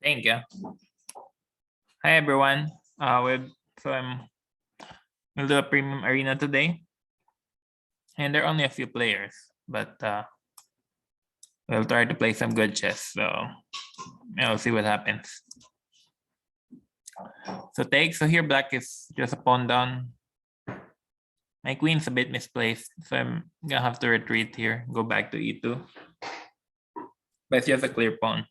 Thank you. Hi everyone. We'll do a premium arena today, and there are only a few players, but we'll try to play some good chess. So we'll see what happens. So take. So here black is just a pawn down. My queen's a bit misplaced, so I'm gonna have to retreat here. Go back to e2. But it's just a clear pawn.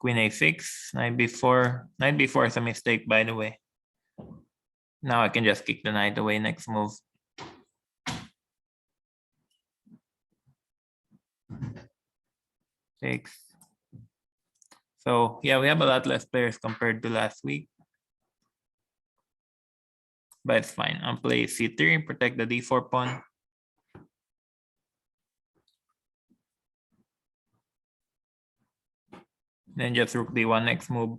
Queen a6, knight b4. Knight b4 is a mistake, by the way. Now I can just kick the knight away next move. Takes. So yeah, we have a lot less players compared to last week. But it's fine. I'll play c3, protect the d4 pawn. Then just rook d1 next move.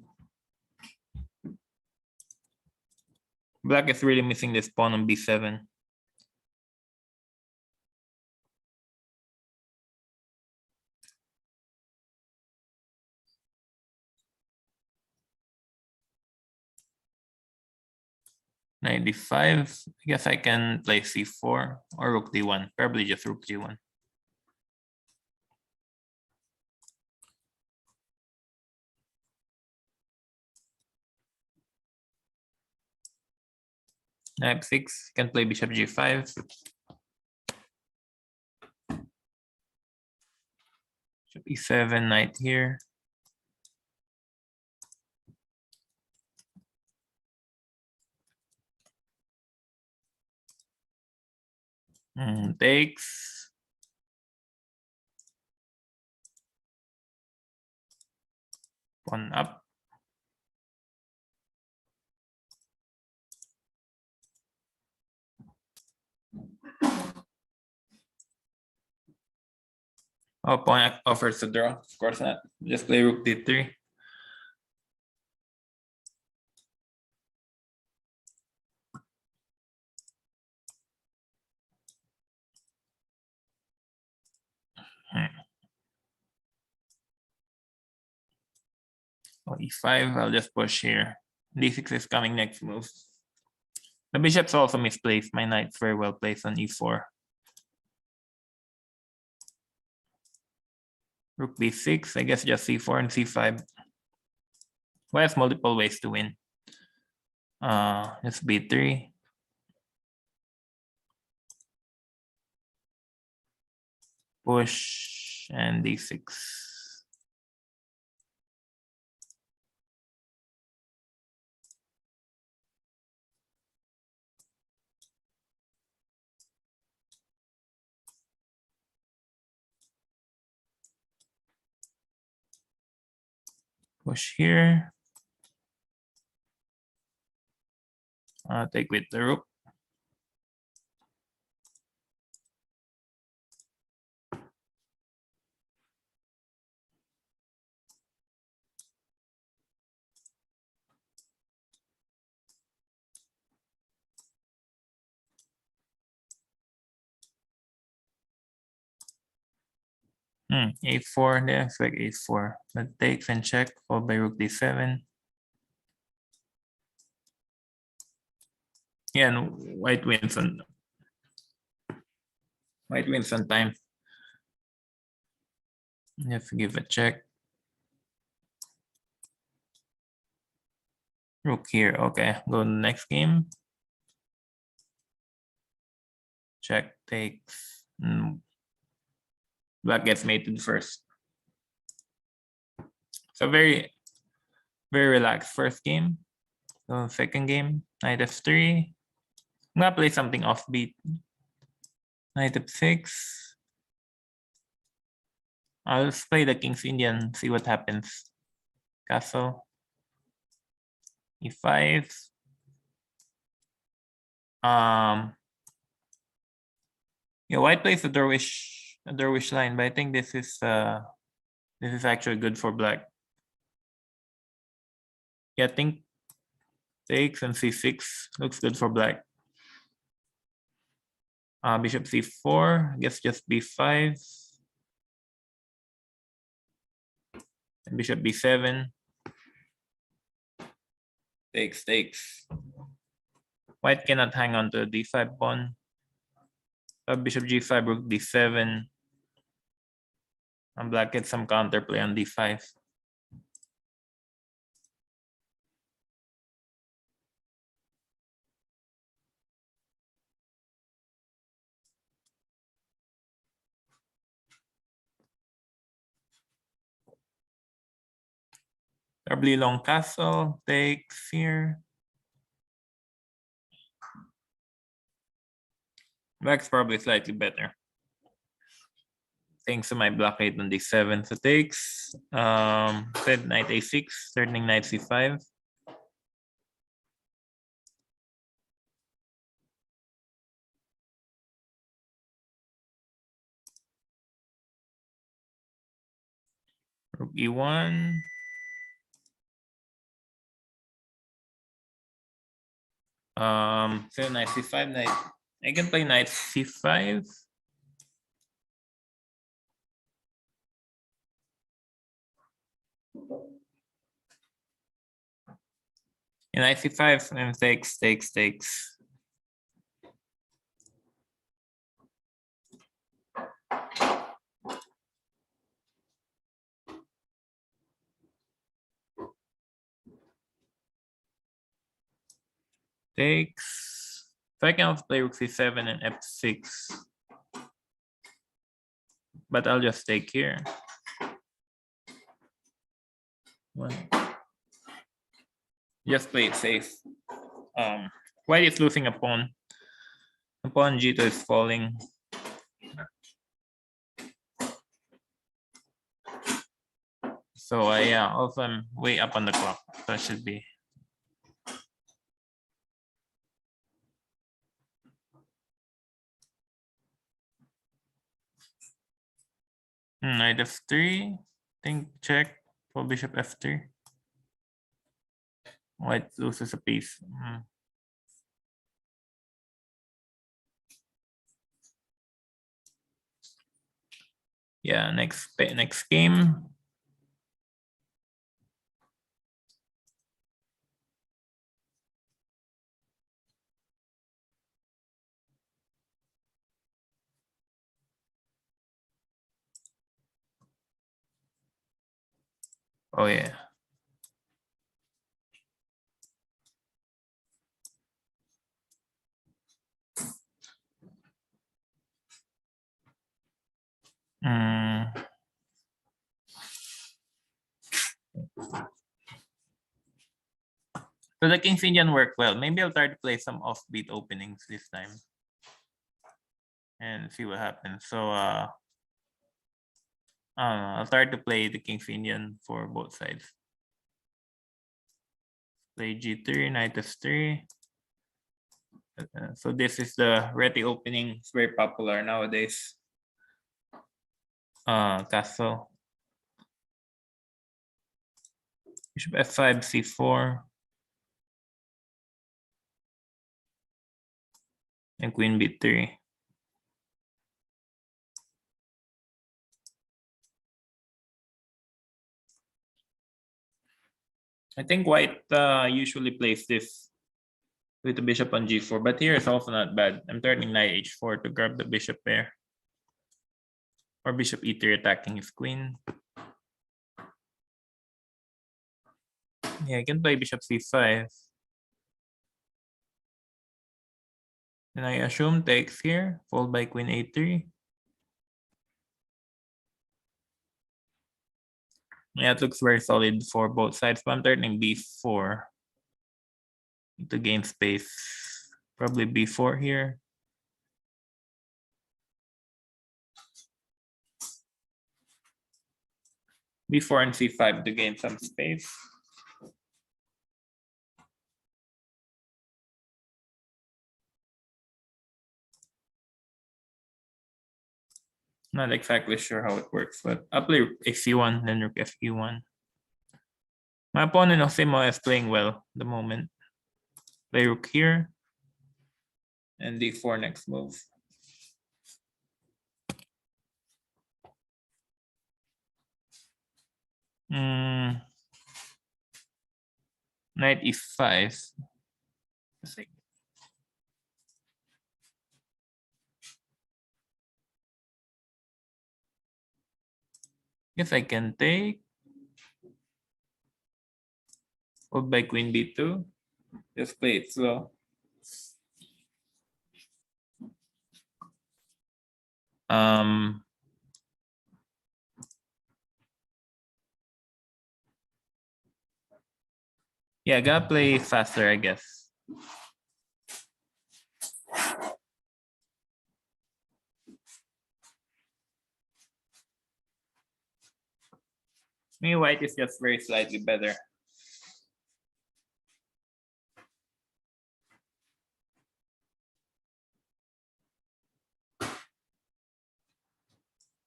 Black is really missing this pawn on b7. Knight d5. I guess I can play c4 or rook d1. Probably just rook d1. Knight 6. Can play bishop g5. Bishop e7. Knight here. Takes. Pawn up. Oh, pawn offers to draw. Of course not. Just play rook d3. Oh, e5. I'll just push here. d6 is coming next move. The bishop's also misplaced. My knight's very well placed on e4. Rook b6. I guess just c4 and c5. Well, there's multiple ways to win. It's b3. Push and d6. Push here. Take with the rook. A4 there, it's like A4. But takes and check, followed by rook d7. Yeah, and white wins on time. You have to give a check. Rook here. Okay, go to the next game. Check, takes. Black gets mated first. So very, very relaxed first game. So second game, knight f3. I'm gonna play something offbeat. Knight f6. I'll play the King's Indian, see what happens. Castle. e5. Yeah, white plays a dervish line, but I think this is actually good for black. Yeah, I think takes and c6 looks good for black. Bishop c4, I guess just b5. And bishop b7. Takes. White cannot hang on to the d5 pawn. Bishop g5, rook d7. And black gets some counterplay on d5. Probably long castle takes here. Black's probably slightly better. Thanks to my blockade on d7. So takes. Said knight a6, threatening knight c5. Rook e1. So knight c5, knight. I can play knight c5. And knight c5 and takes. Takes. So I can also play rook c7 and f6. But I'll just take here. Just play it safe. White is losing a pawn. The pawn g2 is falling. So yeah, also I'm way up on the clock. So it should be. Knight f3. Think check for bishop f3. White loses a piece. Yeah, next game. Oh yeah. So the King's Indian worked well. Maybe I'll try to play some offbeat openings this time and see what happens. So I'll try to play the King's Indian for both sides. Play g3, knight f3. So this is the Reti opening. It's very popular nowadays. Castle. Bishop f5, c4. And queen b3. I think white usually plays this with the bishop on g4, but here it's also not bad. I'm turning knight h4 to grab the bishop pair. Or bishop e3 attacking his queen. Yeah, I can play bishop c5. And I assume takes here, followed by queen a3. Yeah, it looks very solid for both sides, but I'm turning b4 to gain space. Probably b4 here. b4 and c5 to gain some space. Not exactly sure how it works, but I'll play ac1, then rook fe1. My opponent Osimo is playing well at the moment. Play rook here. And d4 next move. Knight e5. Let's see. Guess I can take. Followed by queen b2. Just play it slow. Yeah, gotta play faster, I guess. Maybe white is just very slightly better.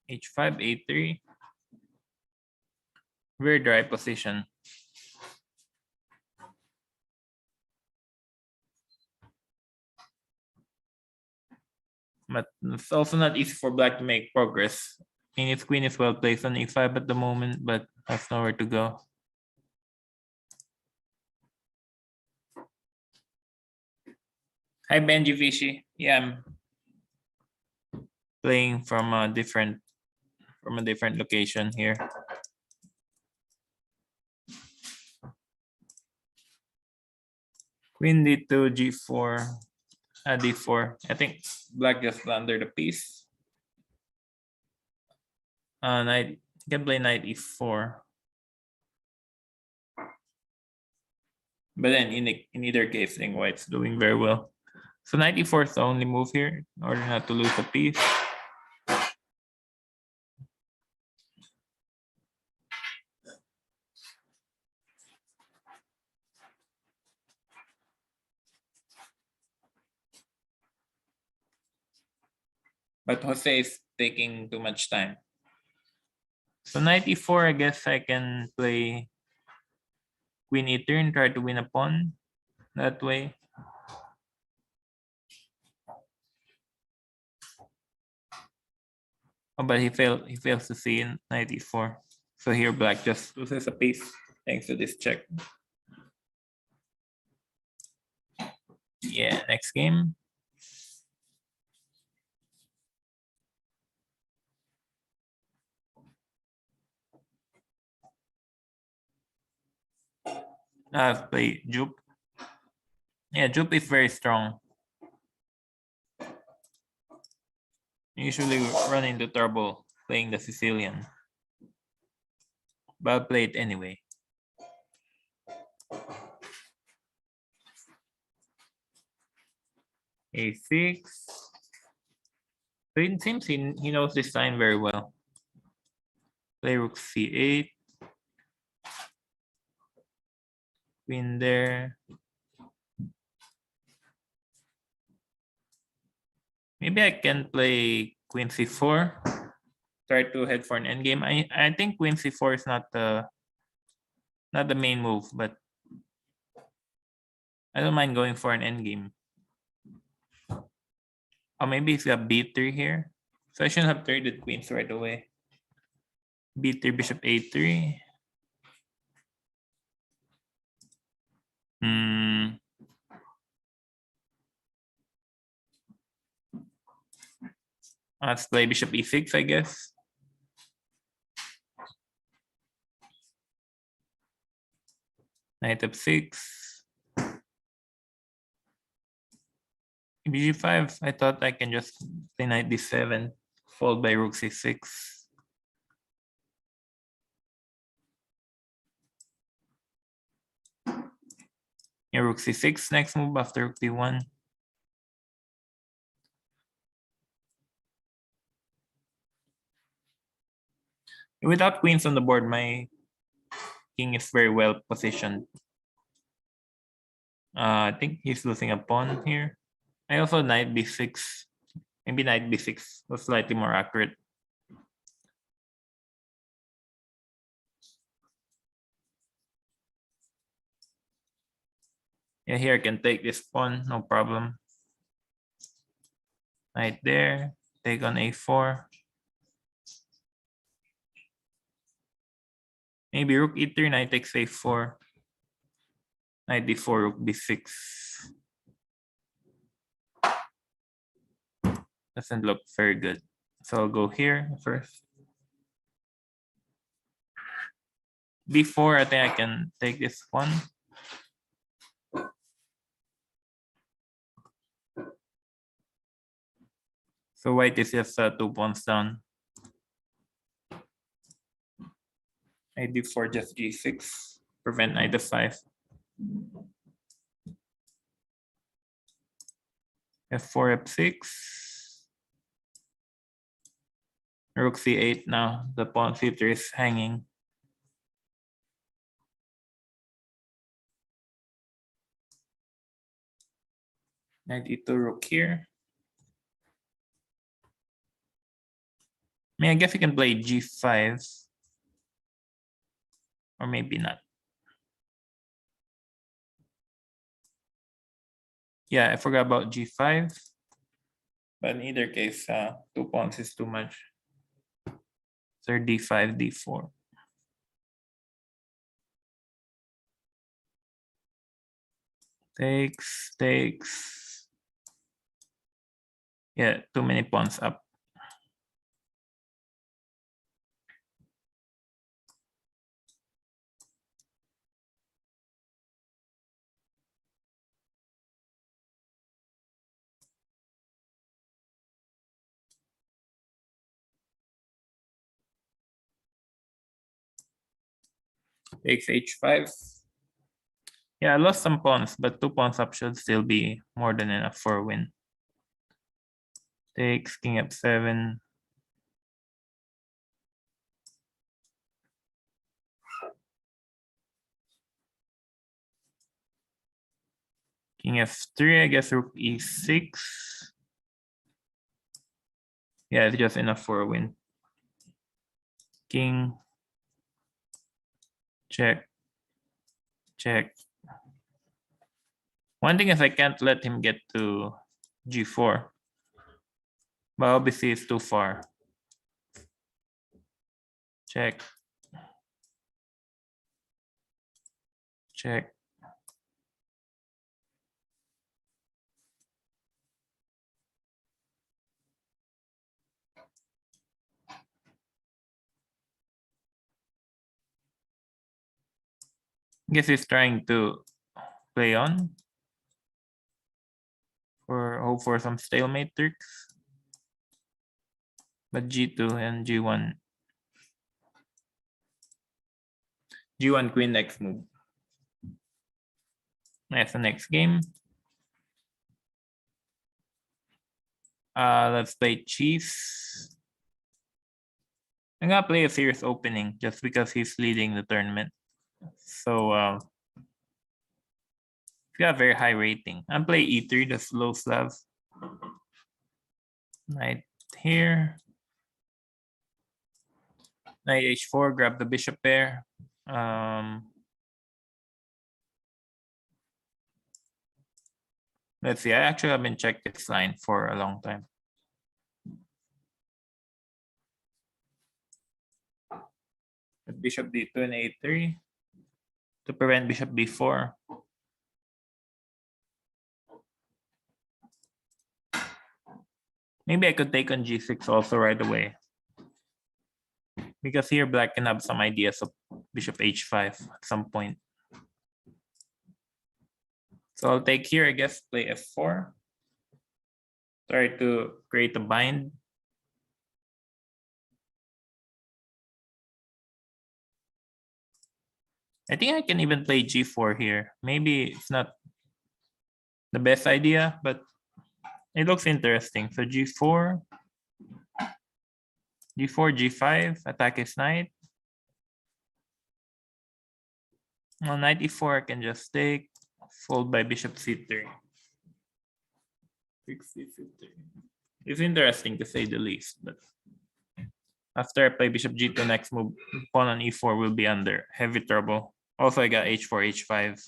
h5, a3. Very dry position. But it's also not easy for black to make progress. And its queen is well placed on e5 at the moment, but has nowhere to go. Hi Benji Vichy. Yeah, I'm playing from a different location here. Queen d2, g4, d4. I think black just under the piece. Knight can play knight e4. But then in either case, I think white's doing very well. So knight e4 is the only move here in order not to lose a piece. But Jose is taking too much time. So knight e4, I guess I can play queen e3 and try to win a pawn that way. Oh, but he fails to see in knight e4. So here black just loses a piece thanks to this check. Yeah, next game. I've played Jupe. Yeah, Jupe is very strong. Usually run into trouble playing the Sicilian. But I'll play it anyway. A6. So it seems he knows this line very well. Play rook c8. Queen there. Maybe I can play queen c4. Try to head for an endgame. I think queen c4 is not the main move, but I don't mind going for an endgame. Or maybe he's got b3 here. So I shouldn't have traded queens right away. b3, bishop a3. Let's play bishop e6, I guess. Knight f6. bg5, I thought I can just play knight d7, followed by rook c6. Yeah, rook c6, next move after rook d1. Without queens on the board, my king is very well positioned. I think he's losing a pawn here. I also knight b6. Maybe knight b6 was slightly more accurate. Yeah, here I can take this pawn, no problem. Knight there, take on a4. Maybe rook e3, knight takes a4. Knight d4, rook b6. Doesn't look very good. So I'll go here first. b4, I think I can take this one. So white is just 2 pawns down. Knight d4, just g6. Prevent knight f5. f4, f6. Rook c8 now. The pawn c3 is hanging. Knight e2, rook here. I mean, I guess you can play g5. Or maybe not. Yeah, I forgot about g5. But in either case, 2 pawns is too much. So d5, d4. Takes. Yeah, too many pawns up. Takes h5. Yeah, I lost some pawns, but 2 pawns up should still be more than enough for a win. Takes king f7. King f3, I guess rook e6. Yeah, it's just enough for a win. King. Check. Check. One thing is I can't let him get to g4. But obviously it's too far. Check. Check. Guess he's trying to play on or hope for some stalemate tricks. But g2 and g1. g1 queen next move. That's the next game. Let's play cheese. I'm gonna play a serious opening just because he's leading the tournament. So he's got a very high rating. I'm playing e3, the slow Slav. Knight here. Knight h4, grab the bishop pair. Let's see, I actually haven't checked this line for a long time. Bishop d2 and a3 to prevent bishop b4. Maybe I could take on g6 also right away. Because here black can have some ideas of bishop h5 at some point. So I'll take here, I guess, play f4. Try to create a bind. I think I can even play g4 here. Maybe it's not the best idea, but it looks interesting. So g4, g4, g5, attack his knight. On knight e4, I can just take, fold by bishop c3. It's interesting to say the least, but after I play bishop g2, next move, pawn on e4 will be under heavy trouble. Also, I got h4, h5.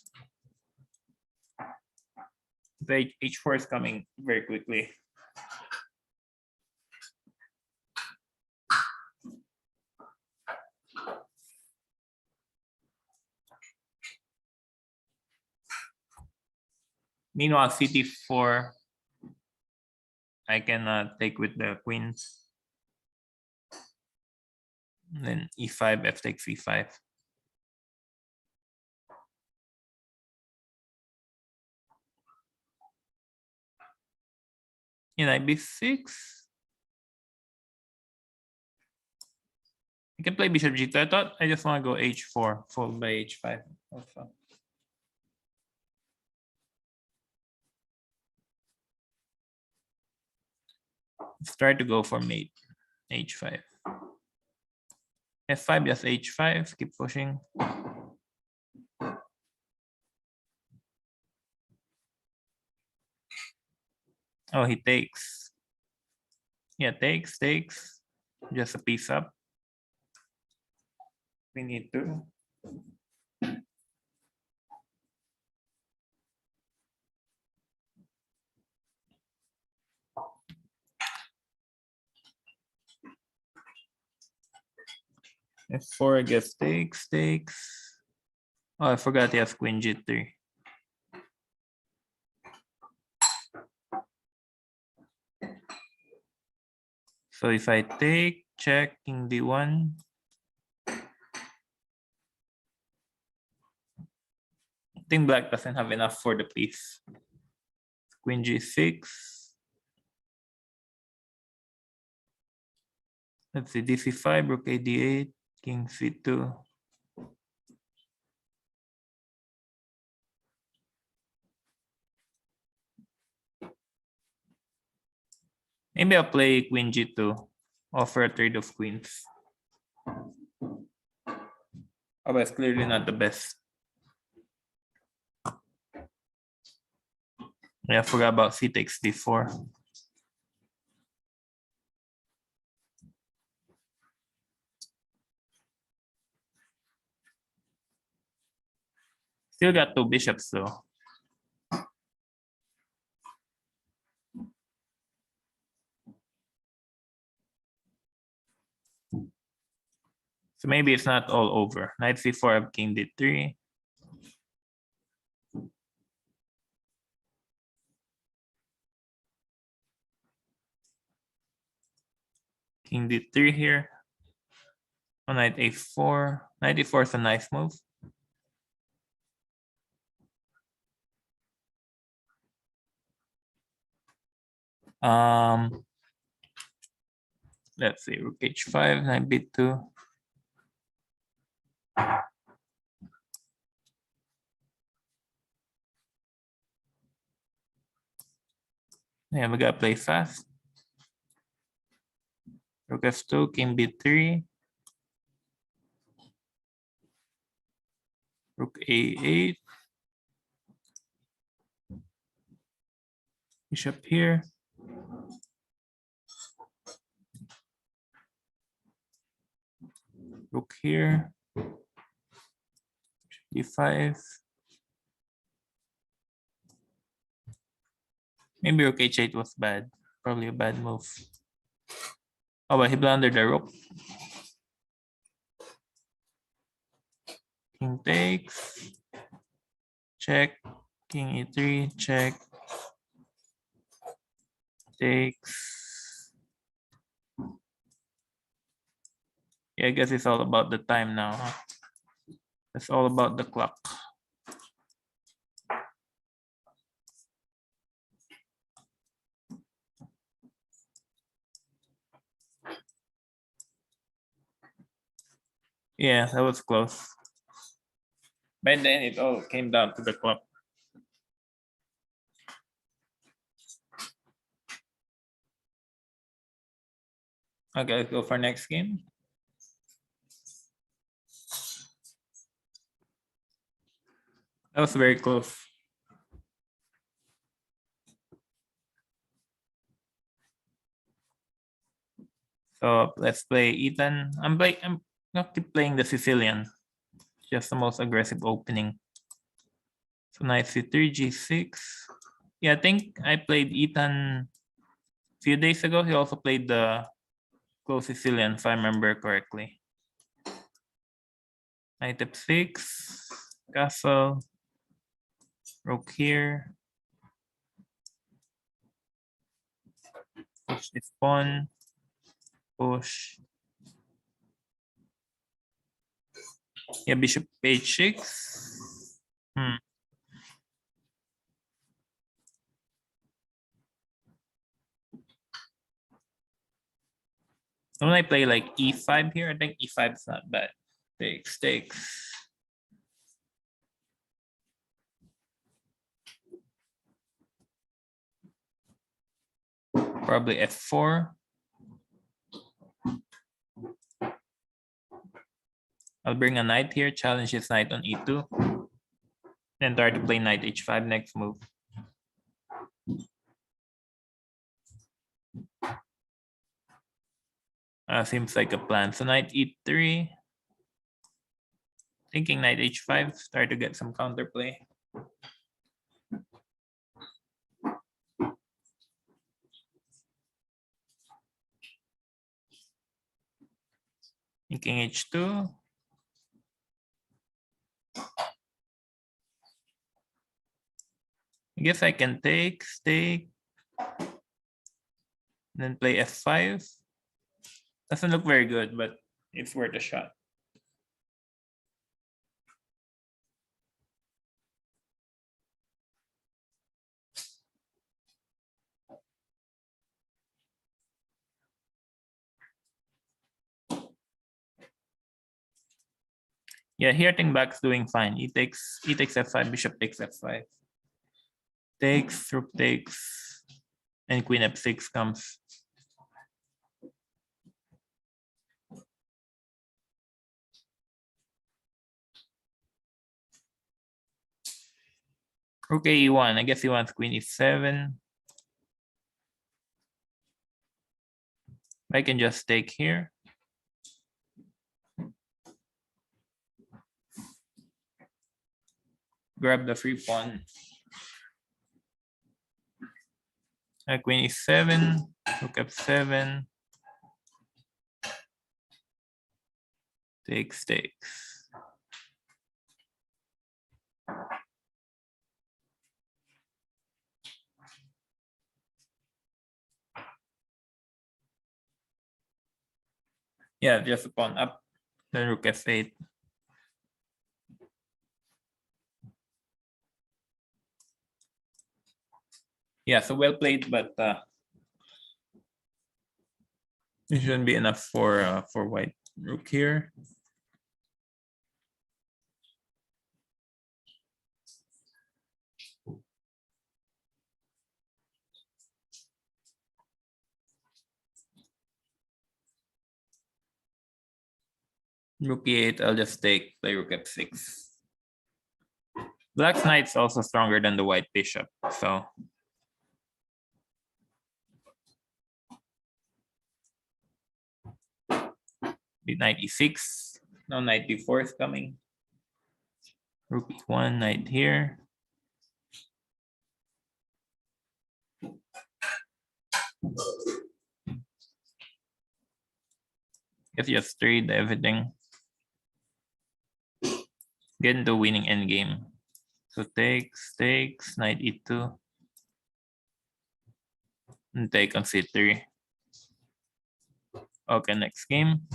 The h4 is coming very quickly. Meanwhile, CT4, I can take with the queens. And then E5, F takes E5. Knight B6. I can play bishop G2. I thought I just want to go H4 followed by H5 also. Let's try to go for mate H5. F5 just H5, keep pushing. Oh, he takes. Yeah, takes. Just a piece up. We need to. F4, I guess takes. Oh, I forgot he has queen G3. So if I take, check, king D1. I think black doesn't have enough for the piece. Queen G6. Let's see, DC5, rook A D8, king C2. Maybe I'll play queen G2, offer a trade of queens. Oh, but it's clearly not the best. Yeah, I forgot about C takes D4. Still got two bishops though. So maybe it's not all over. Knight C4, I have king D3. King D3 here. On knight A4. Knight A4 is a nice move. Let's see, rook H5, knight B2. Yeah, we gotta play fast. Rook F2, king B3. Rook A8. Bishop here. Rook here. D5. Maybe rook H8 was bad. Probably a bad move. Oh, but he blundered the rook. King takes. Check. King E3. Check. Takes. Yeah, I guess it's all about the time now, huh? It's all about the clock. Yeah, that was close. But then it all came down to the clock. Okay, let's go for next game. That was very close. So let's play Ethan. I'm not keep playing the Sicilian. Just the most aggressive opening. So knight C3, G6. Yeah, I think I played Ethan a few days ago. He also played the close Sicilian, if I remember correctly. Knight F6, castle, rook here. Push this pawn. Push. Yeah, bishop h6. Don't I play like e5 here? I think e5 is not bad. Takes. Probably f4. I'll bring a knight here, challenge his knight on e2. Then try to play knight h5 next move. Seems like a plan. So knight e3. Thinking knight h5, start to get some counterplay. Thinking h2. I guess I can take, then play f5. Doesn't look very good, but it's worth a shot. Yeah, here I think back's doing fine. E takes f5, bishop takes f5. Takes, rook takes, and queen f6 comes. Rook e1, I guess he wants queen e7. I can just take here. Grab the free pawn. Queen e7, rook f7. Takes. Yeah, just a pawn up, then rook f8. Yeah, so well played, but it shouldn't be enough for white. Rook here. Rook e8, I'll just take, play rook f6. Black's knight's also stronger than the white bishop, so. Knight e6, now knight d4 is coming. Rook e1, knight here. Guess just trade everything. Get into winning endgame. So takes, knight e2. And take on c3. Okay, next game.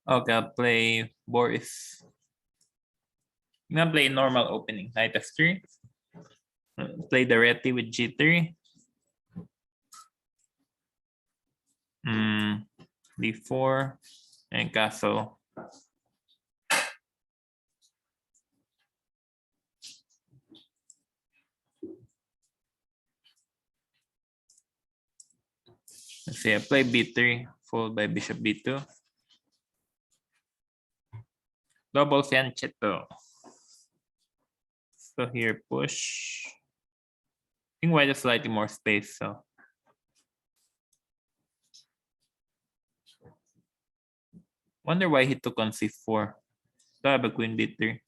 Okay, I'll play Boris. I'm gonna play normal opening, knight f3. Play the Reti with g3. d4 and castle. Let's see, I play b3, followed by bishop b2. Double fianchetto. So here, push. I think white has slightly more space, so. Wonder why he took on c4. So I have a queen b3.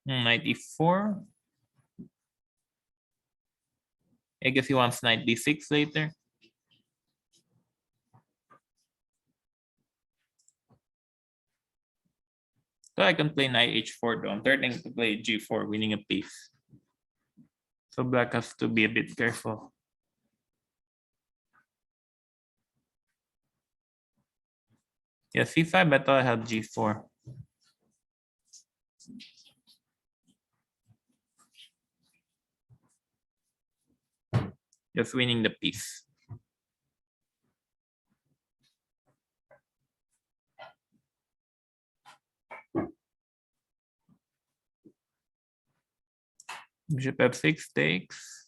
Knight e4. I guess he wants knight d6 later. So I can play knight h4 though. I'm threatening to play g4, winning a piece. So black has to be a bit careful. Yeah, c5, I thought I had g4. Just winning the piece. Bishop f6 takes.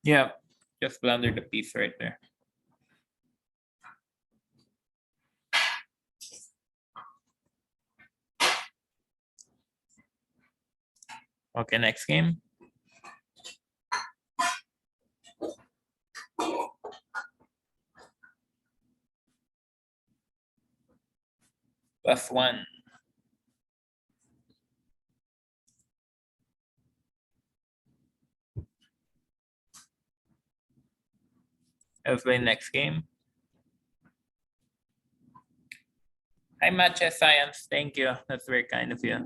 Yeah, just blundered the piece right there. Okay, next game. +1. Let's play next game. Hi, Matcha Science. Thank you. That's very kind of you.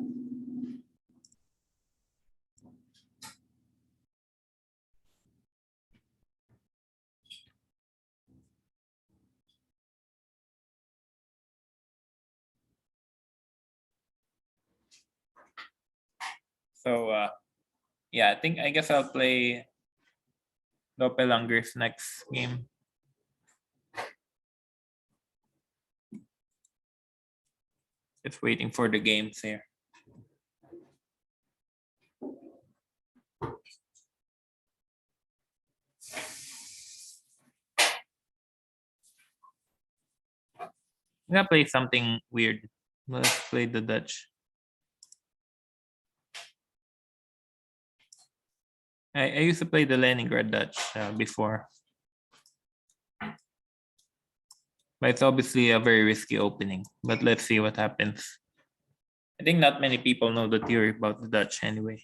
So, yeah, I guess I'll play Doppelgangers next game. Just waiting for the games here. I'm gonna play something weird. Let's play the Dutch. I used to play the Leningrad Dutch before. But it's obviously a very risky opening. But let's see what happens. I think not many people know the theory about the Dutch anyway.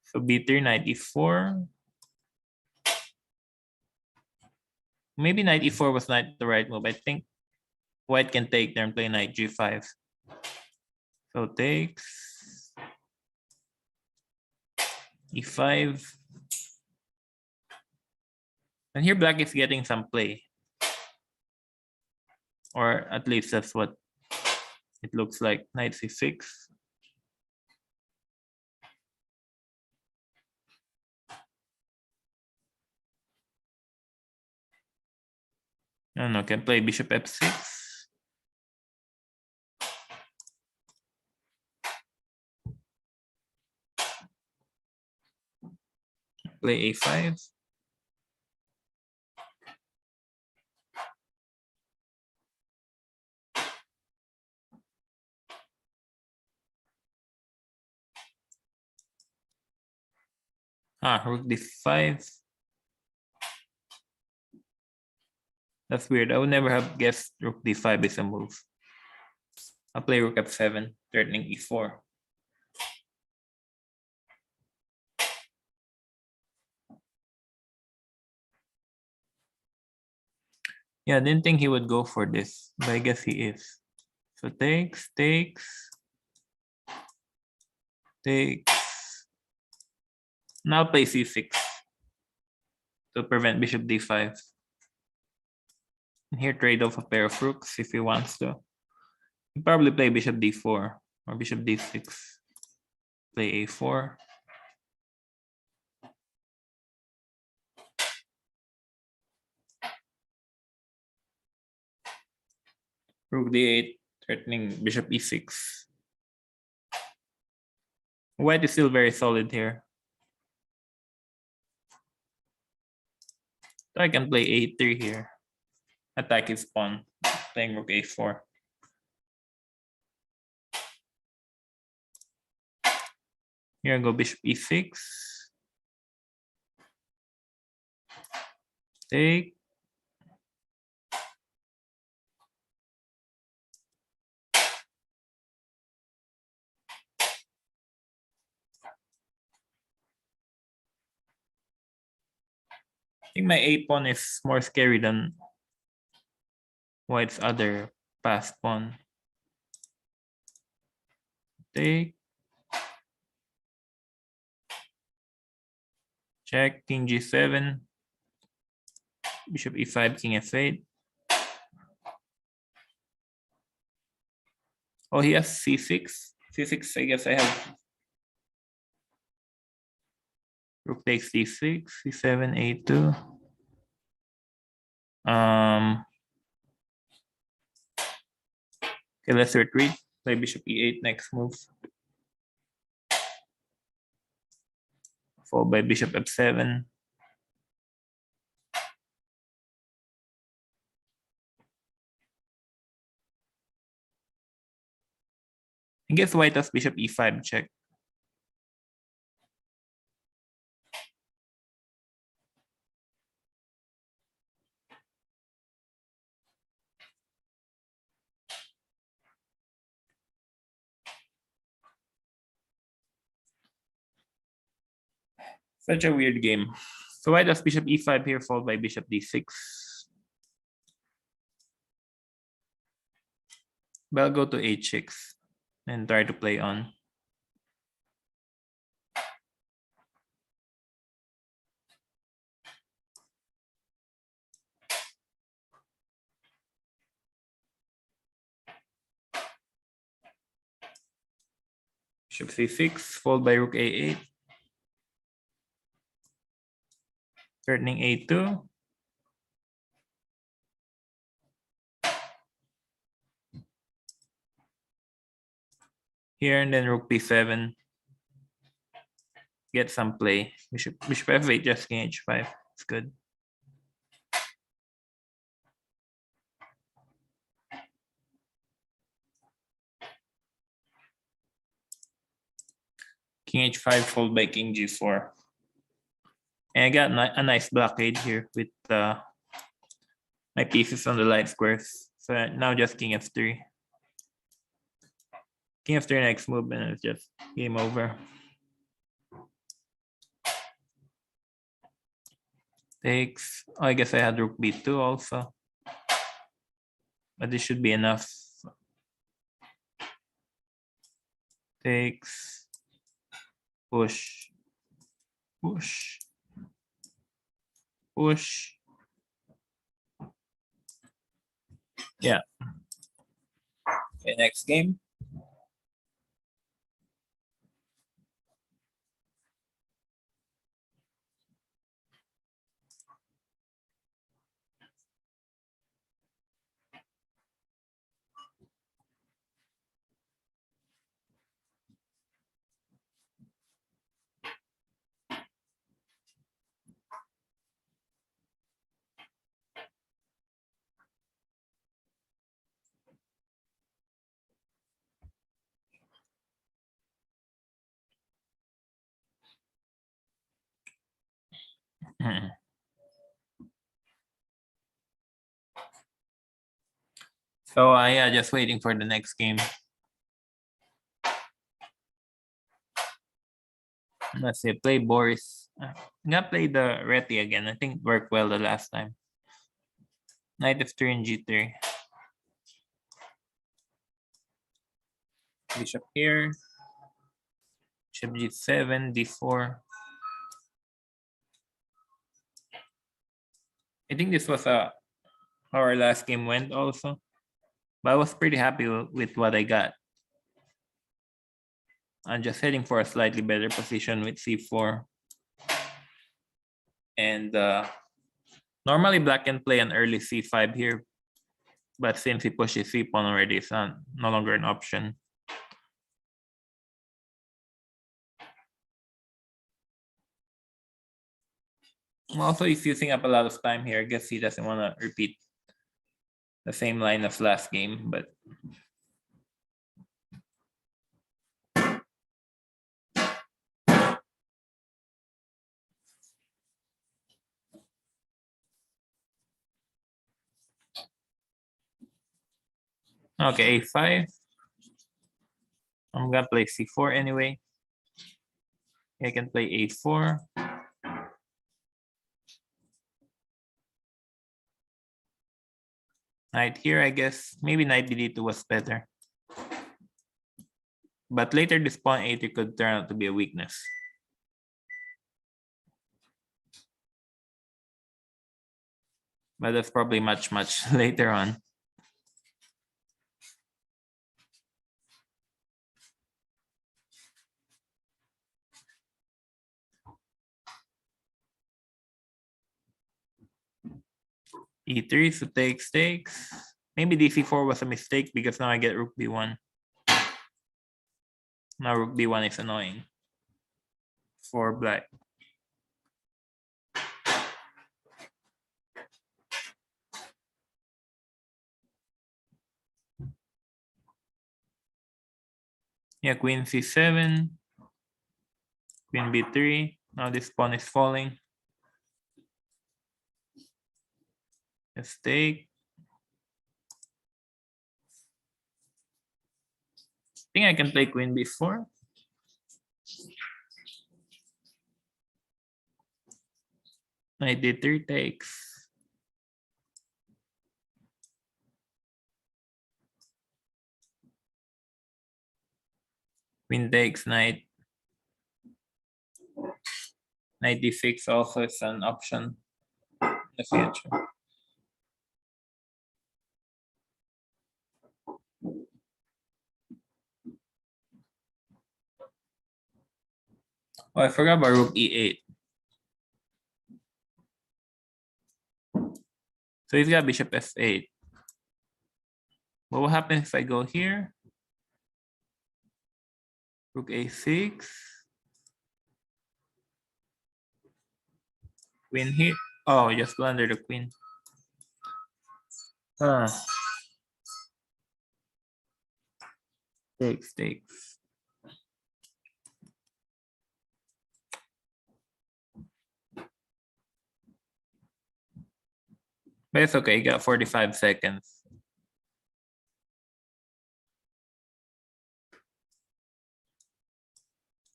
So b3, knight e4. Maybe knight e4 was not the right move. I think white can take there and play knight g5. So takes. e5. And here black is getting some play. Or at least that's what it looks like. Knight c6. I don't know, can play bishop f6. Play a5. Rook d5. That's weird. I would never have guessed rook d5 is a move. I'll play rook f7, threatening e4. Yeah, I didn't think he would go for this, but I guess he is. So takes. Takes. Now play c6 to prevent bishop d5. And here trade off a pair of rooks if he wants to. He'll probably play bishop d4 or bishop d6. Play a4. Rook d8, threatening bishop e6. White is still very solid here. So I can play a3 here. Attack his pawn, playing rook a4. Here I go bishop e6. Take. I think my a pawn is more scary than White's other passed pawn. Take. Check, king g7. Bishop e5, king f8. Oh, he has c6. c6, I guess I have. Rook takes c6, c7, a2. Okay, let's retreat. Play bishop e8 next move. Followed by bishop f7. I guess White has bishop e5 check. Such a weird game. So White has bishop e5 here, followed by bishop d6. But I'll go to h6 and try to play on. Bishop c6, followed by rook a8. Threatening a2. Here and then rook b7. Get some play. Bishop f8, just king h5. It's good. King h5 followed by king g4. And I got a nice blockade here with my pieces on the light squares. So now just king f3. King f3 next move and it's just game over. Takes. Oh, I guess I had rook b2 also. But this should be enough. Takes. Push. Push. Push. Yeah. Okay, next game. So yeah, just waiting for the next game. Let's say play Boris. I'm gonna play the Reti again. I think it worked well the last time. Knight f3 and g3. Bishop here. Bishop g7, d4. I think this was how our last game went also. But I was pretty happy with what I got. I'm just heading for a slightly better position with c4. And normally black can play an early c5 here. But since he pushes c-pawn already, it's no longer an option. Also, he's using up a lot of time here. I guess he doesn't want to repeat the same line as last game, but okay, a5. I'm gonna play c4 anyway. I can play a4. Knight here, I guess. Maybe knight bd2 was better. But later this pawn a3 could turn out to be a weakness. But that's probably much later on. e3, so takes. Maybe dc4 was a mistake because now I get rook b1. Now rook b1 is annoying for black. Yeah, queen c7, queen b3. Now this pawn is falling. Let's take. I think I can play queen b4. Knight d3 takes. Queen takes knight. Knight d6 also is an option in the future. Oh, I forgot about rook e8. So he's got bishop f8. What will happen if I go here? Rook a6. Queen here. Oh, just blunder the queen. Takes. But it's okay, you got 45 seconds.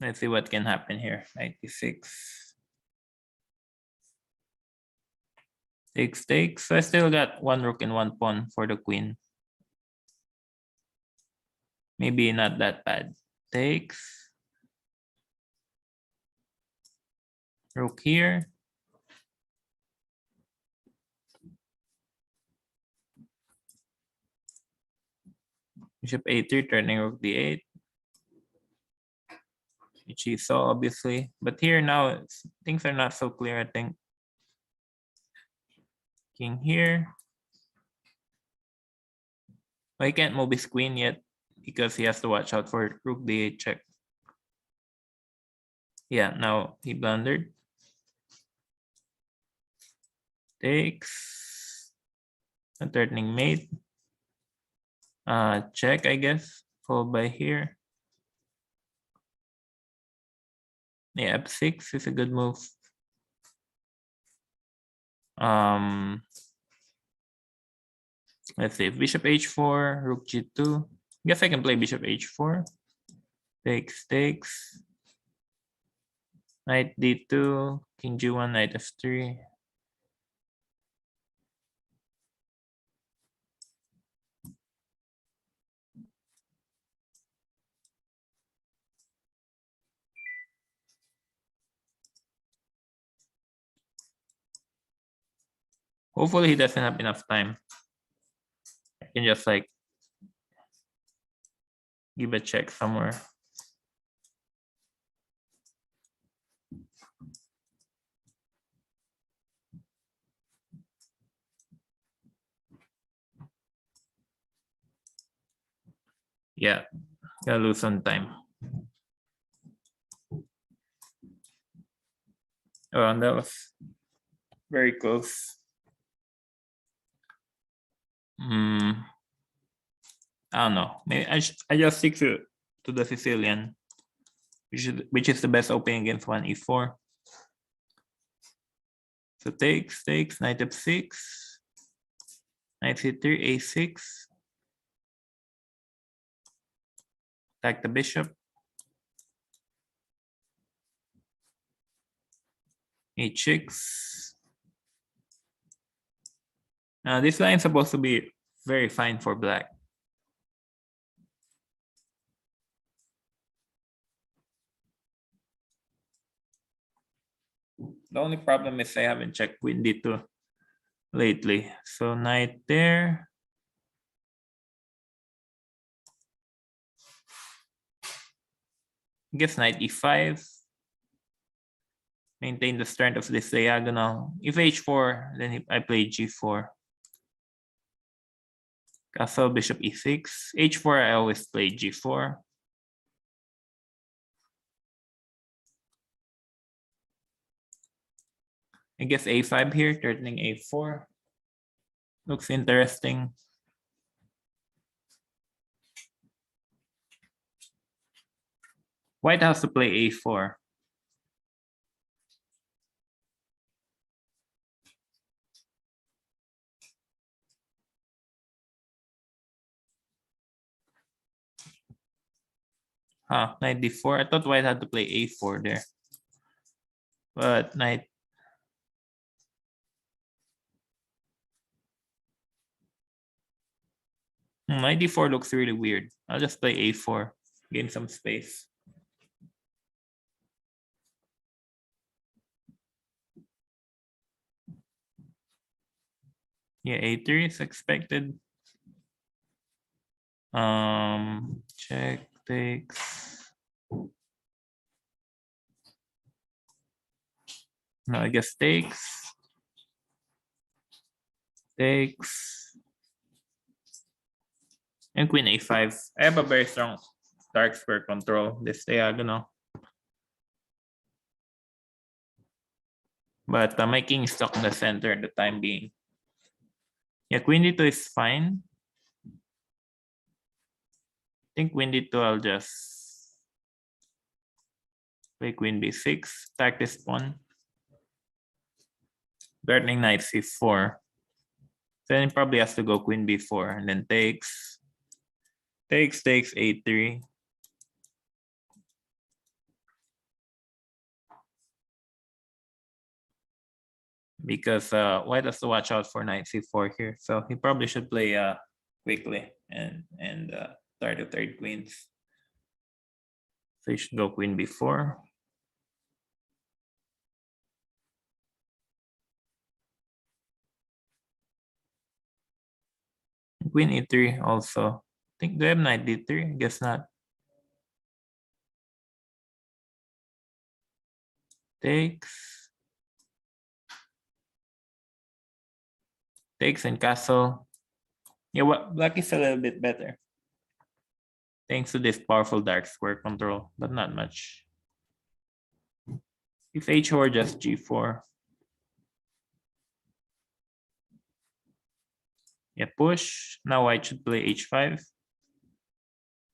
Let's see what can happen here. 96. Takes. So I still got one rook and one pawn for the queen. Maybe not that bad. Takes. Rook here. Bishop a3, turning rook d8. Which you saw, obviously. But here now, things are not so clear, I think. King here. Well, he can't move his queen yet because he has to watch out for rook d8 check. Yeah, now he blundered. Takes. A threatening mate. Check, I guess, followed by here. Yeah, f6 is a good move. Let's see, bishop h4, rook g2. Guess I can play bishop h4. Takes. Knight d2, king g1, knight f3. Hopefully he doesn't have enough time. I can just like give a check somewhere. Yeah, gotta lose some time. Oh, and that was very close. I don't know. Maybe I just stick to the Sicilian, which is the best opening against 1e4. So takes, knight f6, knight c3, a6. Attack the bishop. h6. Now this line is supposed to be very fine for black. The only problem is I haven't checked queen d2 lately. So knight there. I guess knight e5. Maintain the strength of this diagonal. If h4, then I play g4. Castle, bishop e6. h4, I always play g4. I guess a5 here, threatening a4. Looks interesting. White has to play a4. Knight d4. I thought white had to play a4 there. But knight. Knight d4 looks really weird. I'll just play a4. Gain some space. Yeah, a3 is expected. Check, takes. No, I guess takes. Takes. And queen a5. I have a very strong dark square control. This diagonal. But my king is stuck in the center at the time being. Yeah, queen d2 is fine. I think queen d2 I'll just play queen b6, attack this pawn. Threatening knight c4. Then it probably has to go queen b4 and then takes. Takes a3. Because white has to watch out for knight c4 here. So he probably should play quickly and try to trade queens. So he should go queen b4. Queen e3 also. I think do I have knight d3? I guess not. Takes. Takes and castle. Yeah, what black is a little bit better. Thanks to this powerful dark square control, but not much. If h4, just g4. Yeah, push. Now white should play h5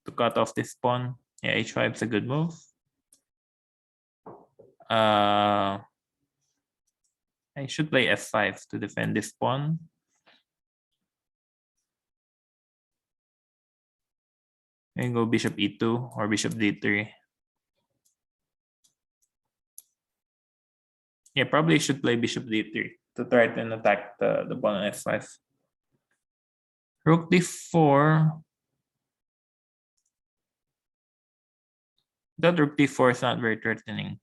to cut off this pawn. Yeah, h5 is a good move. I should play f5 to defend this pawn. And go bishop e2 or bishop d3. Yeah, probably should play bishop d3 to try to attack the pawn on f5. Rook d4. That rook d4 is not very threatening.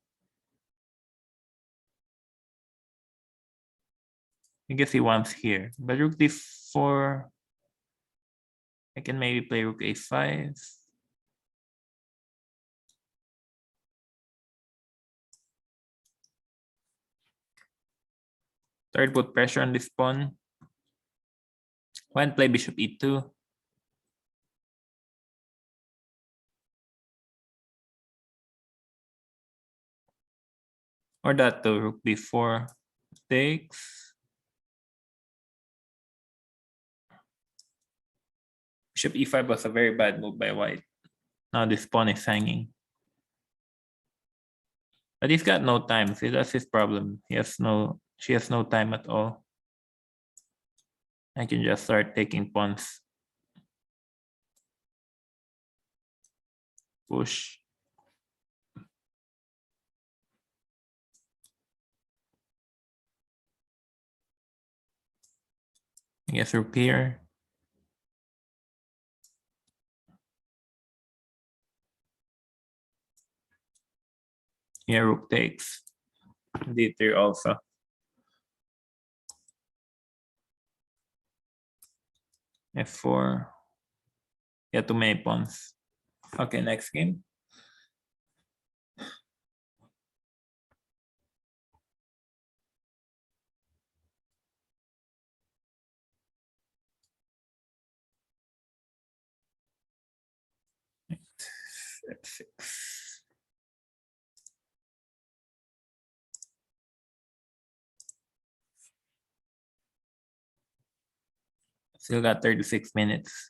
I guess he wants here, but rook d4. I can maybe play rook a5. Third, put pressure on this pawn. One, play bishop e2. Or that too, rook b4 takes. Bishop e5 was a very bad move by white. Now this pawn is hanging. But he's got no time. See, that's his problem. She has no time at all. I can just start taking pawns. Push. I guess rook here. Yeah, rook takes. D3 also. F4. Yeah, too many pawns. Okay, next game. F6. Still got 36 minutes.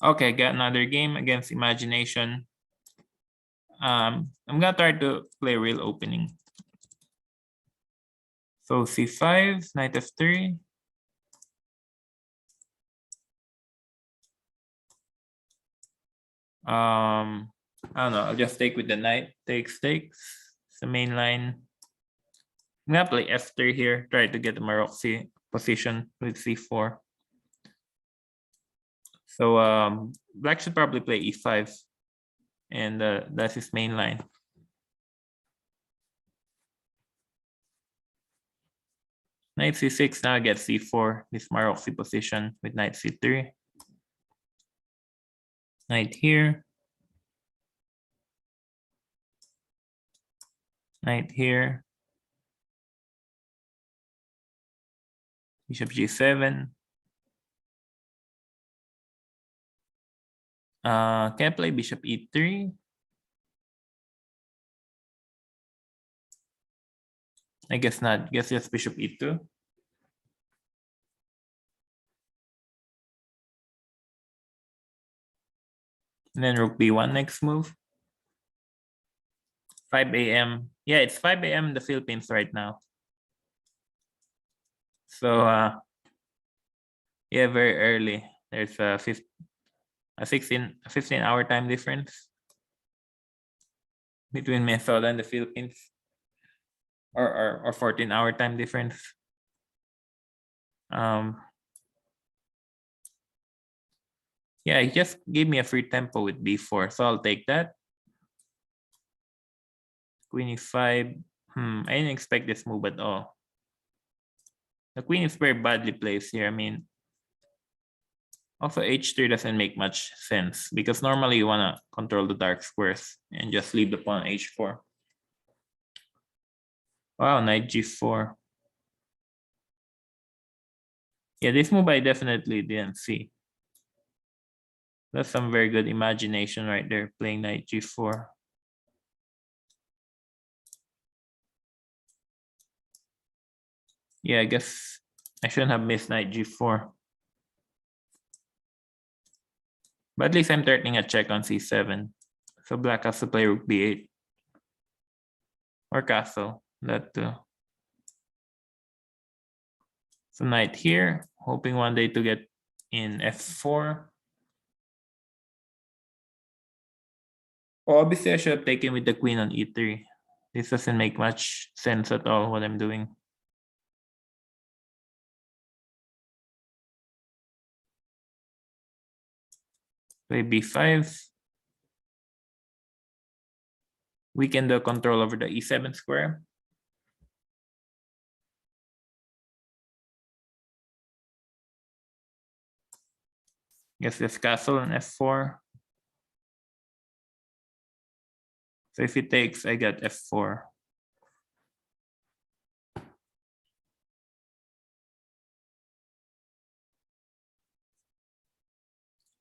Okay, got another game against Imagination. I'm gonna try to play real opening. So c5, knight f3. I don't know. I'll just take with the knight. Takes. It's the main line. I'm gonna play f3 here. Try to get the Maroczy position with c4. So black should probably play e5, and that's his main line. Knight c6 now gets c4. This Maroczy position with knight c3. Knight here. Knight here. Bishop g7. Can I play bishop e3? I guess not. Guess just bishop e2. And then rook b1 next move. 5 a.m. Yeah, it's 5 a.m. in the Philippines right now. So yeah, very early. There's a 15-hour time difference between Minnesota and the Philippines, or 14-hour time difference. Yeah, he just gave me a free tempo with b4, so I'll take that. Queen e5. I didn't expect this move at all. The queen is very badly placed here. I mean, also h3 doesn't make much sense because normally you want to control the dark squares and just leave the pawn h4. Wow, knight g4. Yeah, this move I definitely didn't see. That's some very good imagination right there, playing knight g4. Yeah, I guess I shouldn't have missed knight g4. But at least I'm threatening a check on c7. So black has to play rook b8. Or castle. that too. So knight here, hoping one day to get in f4. Well, obviously, I should have taken with the queen on e3. This doesn't make much sense at all, what I'm doing. Play b5. Weaken the control over the e7 square. Guess this castle on f4. So if he takes, I get f4.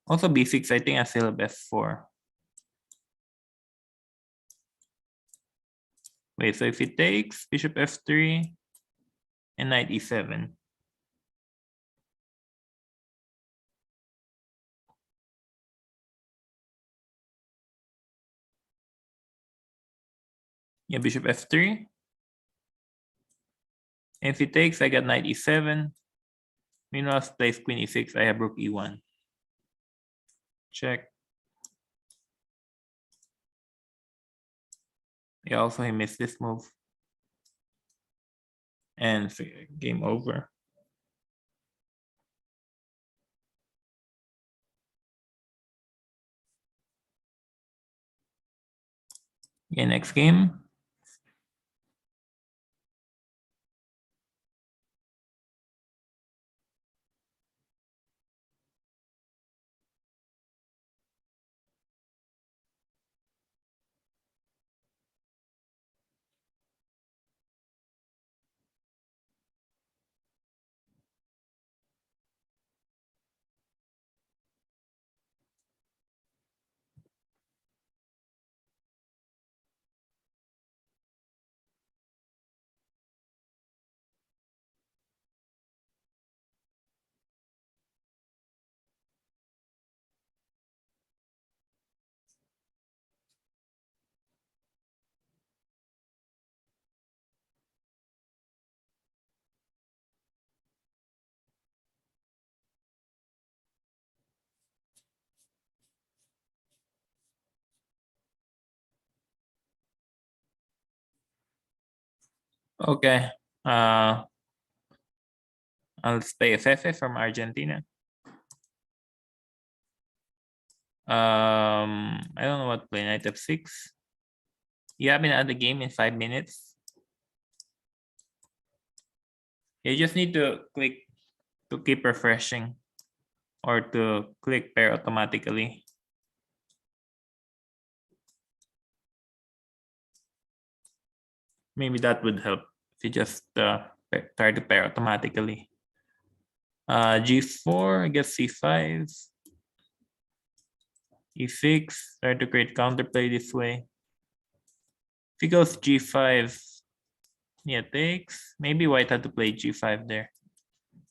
Also b6, I think I still have f4. Wait, so if he takes, bishop f3 and knight e7. Yeah, bishop f3. And if he takes, I got knight e7. Meanwhile, plays queen e6, I have rook e1. Check. Yeah, also he missed this move. And game over. Okay, next game. Okay. I'll stay Fefe from Argentina. I don't know what play. Knight f6. You have been at the game in 5 minutes. You just need to click to keep refreshing or to click pair automatically. Maybe that would help if you just try to pair automatically. G4, I guess C5. E6, try to create counterplay this way. If he goes G5, yeah, takes. Maybe white had to play G5 there.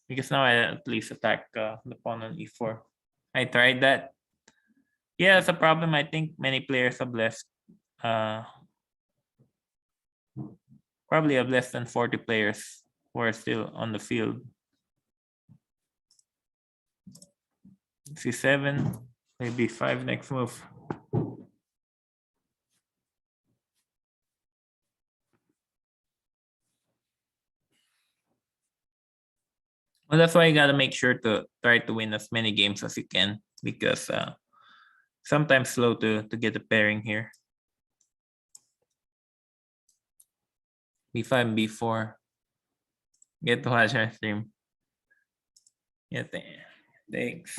Because now I at least attack the pawn on E4. I tried that. Yeah, it's a problem I think many players have left. Probably have less than 40 players who are still on the field. C7, maybe 5 next move. Well, that's why you gotta make sure to try to win as many games as you can, because sometimes slow to get a pairing here. B5 and B4. Get to watch our stream. Yeah, thanks.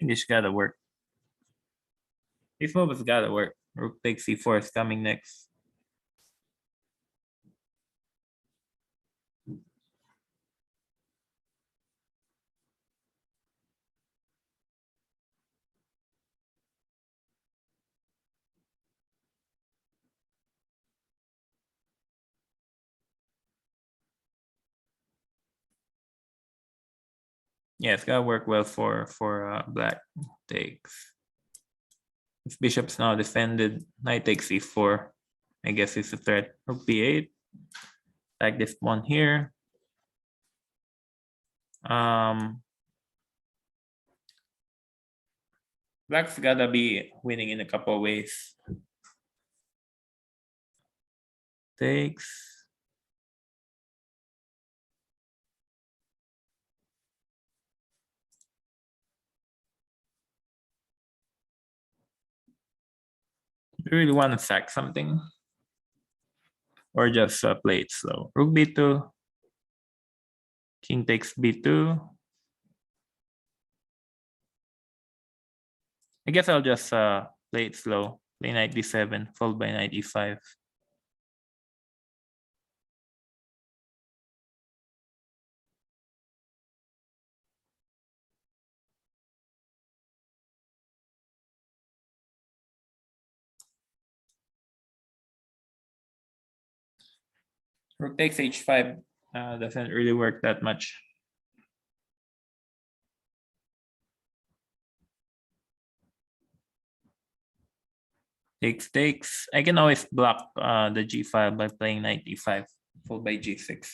This gotta work. This move has gotta work. Rook takes C4 is coming next. Yeah, it's gotta work well for black takes. This bishop's now defended. Knight takes e4. I guess it's a threat. Rook b8. Like this pawn here. Black's gotta be winning in a couple of ways. Takes. You really want to sack something? Or just play it slow. Rook b2. King takes b2. I guess I'll just play it slow. Play knight d7, followed by knight e5. Rook takes h5 doesn't really work that much. Takes. I can always block the g5 by playing knight e5, followed by g6.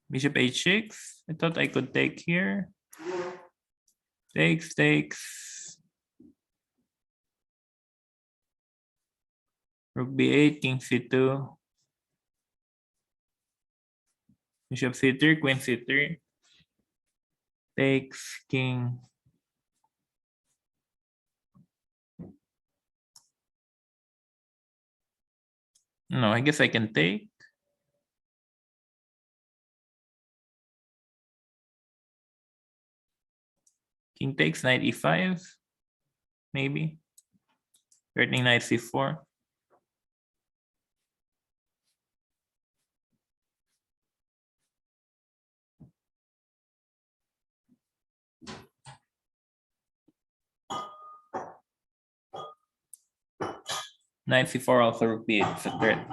Bishop h6. I thought I could take here. Takes. Rook b8, king c2. Bishop c3, queen c3. Takes, king. No, I guess I can take. King takes, knight e5. Maybe. Threatening knight c4. Knight c4 also rook b8. It's a threat.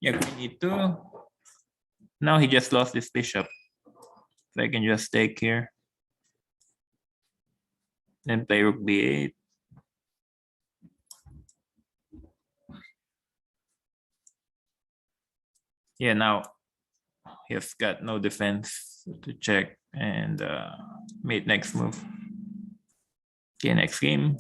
Yeah, queen e2. Now he just lost this bishop. So I can just take here. Then play rook b8. Yeah, now he's got no defense to check and mate next move. Okay, next game.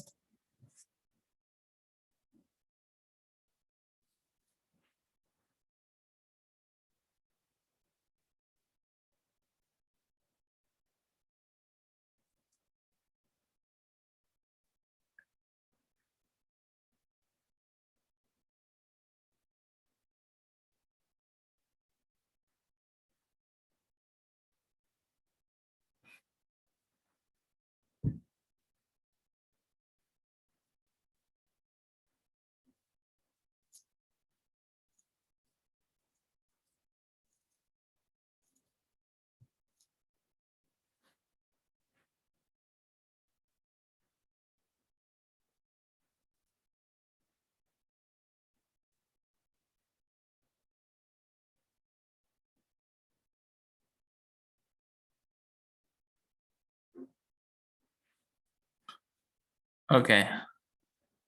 Okay.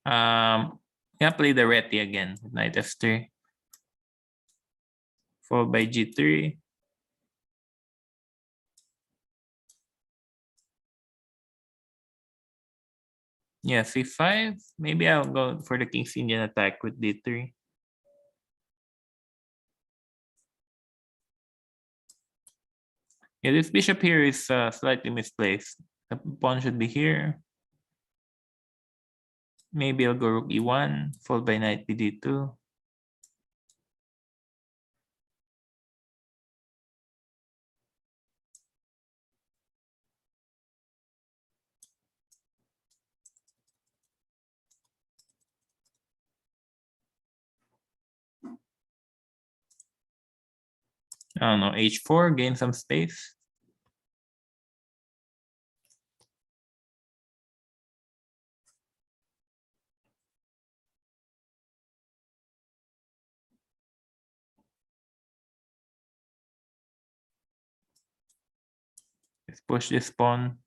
Yeah, play the Reti again. Knight f3. Followed by g3. Yeah, c5. Maybe I'll go for the King's Indian attack with d3. Yeah, this bishop here is slightly misplaced. The pawn should be here. Maybe I'll go rook e1, followed by knight bd2. I don't know, h4, gain some space. Let's push this pawn.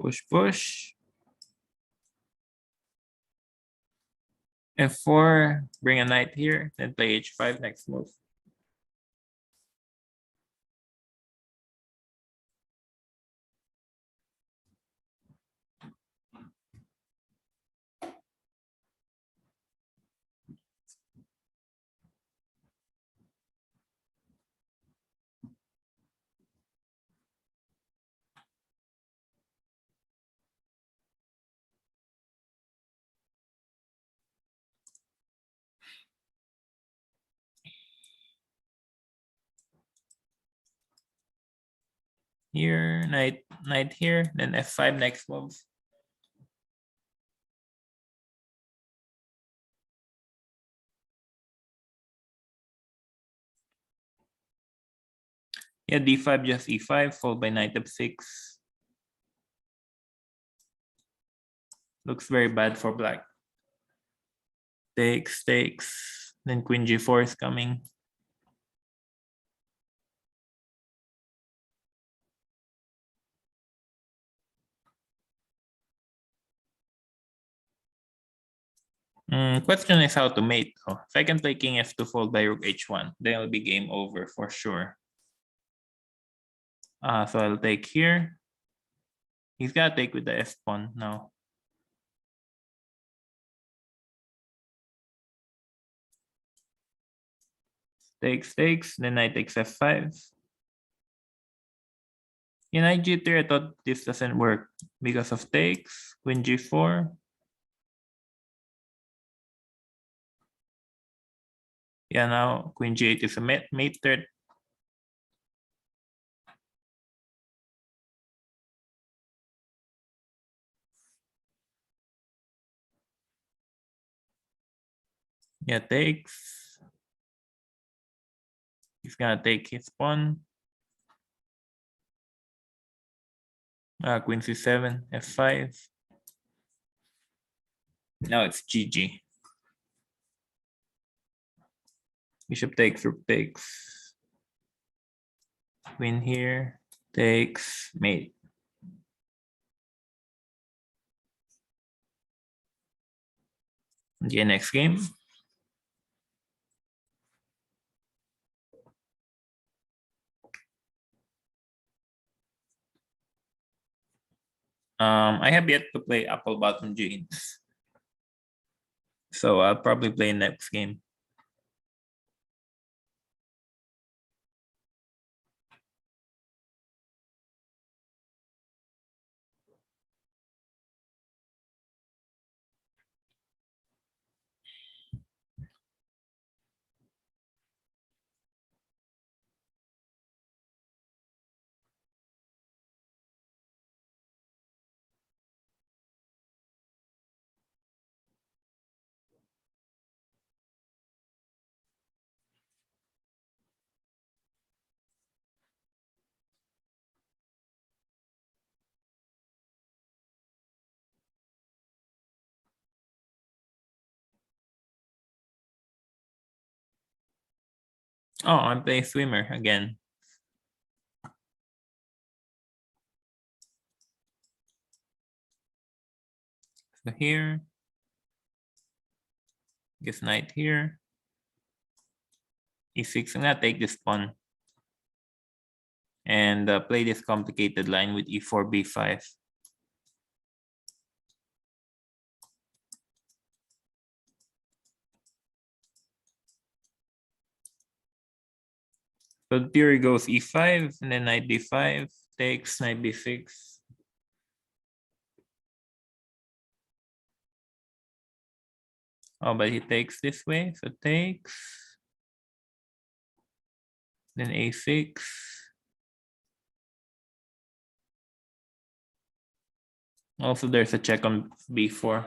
Push, push. F4, bring a knight here, then play h5 next move. Here, knight here, then f5 next move. Yeah, d5 just e5, followed by knight f6. Looks very bad for black. Takes, takes. Then queen g4 is coming. Question is how to mate. Oh, if I can play king f2 followed by rook h1, then it'll be game over for sure. So I'll take here. He's gotta take with the f pawn now. Takes, takes. Then knight takes f5. In knight g3, I thought this doesn't work because of takes. Queen g4. Yeah, now queen g8 is a mate threat. Yeah, takes. He's gonna take his pawn. Queen c7, f5. Now it's GG. Bishop takes, rook takes. Queen here, takes, mate. Okay, next game. I have yet to play Apple Bottom Jeans. So I'll probably play next game. Oh, I'm playing swimmer again. So here, guess knight here. E6, I'm gonna take this pawn. And play this complicated line with e4, b5. So the theory goes e5 and then knight d5 takes knight b6. Oh, but he takes this way, so takes. Then a6. Also, there's a check on b4.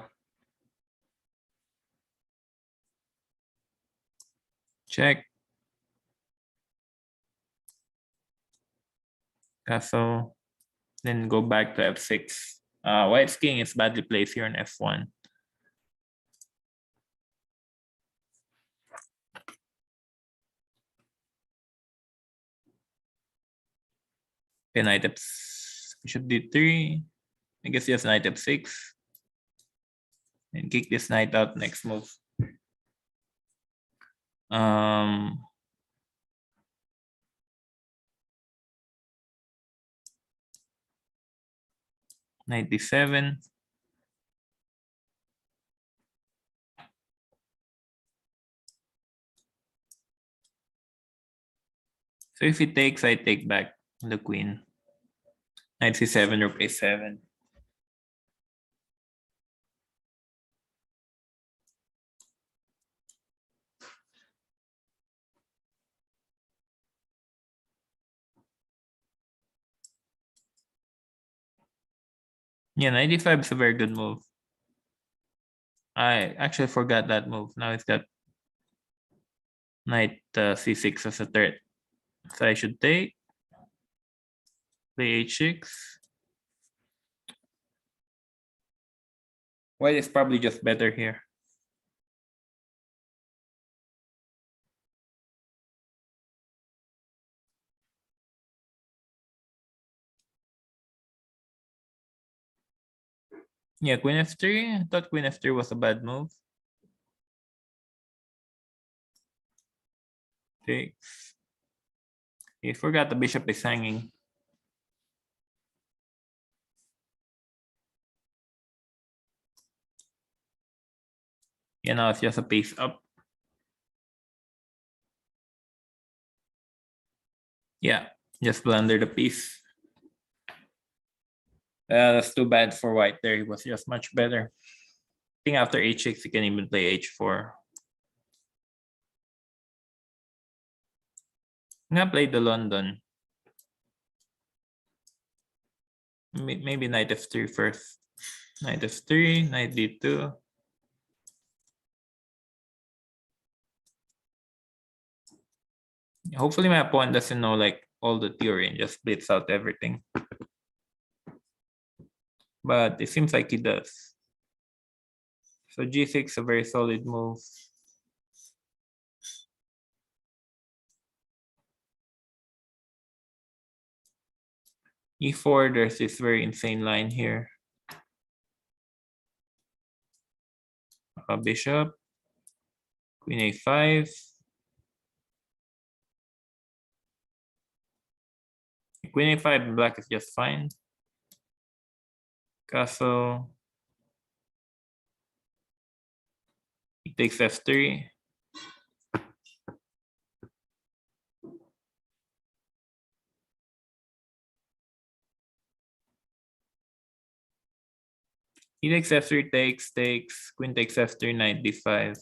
Check. Castle. Then go back to f6. White's king is badly placed here on f1. Okay, knight f bishop d3. I guess he has knight f6. And kick this knight out next move. Knight d7. So if he takes, I take back the queen. Knight c7, rook a7. Yeah, knight d5 is a very good move. I actually forgot that move. Now it's got knight c6 as a threat. So I should take. Play h6. White is probably just better here. Yeah, queen f3. I thought queen f3 was a bad move. Takes. I forgot the bishop is hanging. Yeah, now it's just a piece up. Yeah, just blunder the piece. That's too bad for white there. He was just much better. I think after h6, you can even play h4. I'm gonna play the London. Maybe knight f3 first. Knight f3, knight d2. Hopefully my opponent doesn't know like all the theory and just blitz out everything. But it seems like he does. So g6 a very solid move. e4, there's this very insane line here. Bishop, queen a5. Queen a5 black is just fine. Castle. He takes f3. He takes f3, takes. Queen takes f3, knight d5.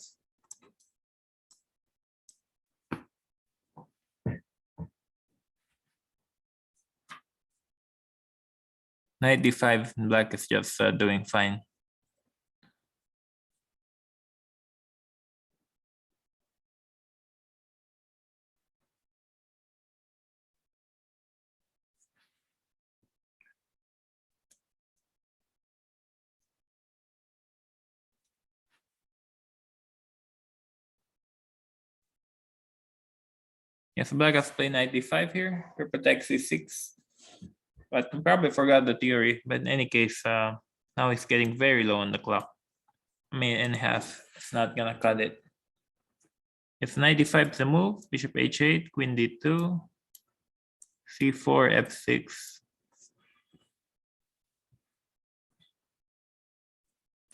Knight d5, black is just doing fine. Yes, black has played knight d5 here to protect c6. But probably forgot the theory. But in any case, now it's getting very low on the clock. I mean, and half. It's not gonna cut it. If knight d5 is the move, bishop h8, queen d2, c4, f6.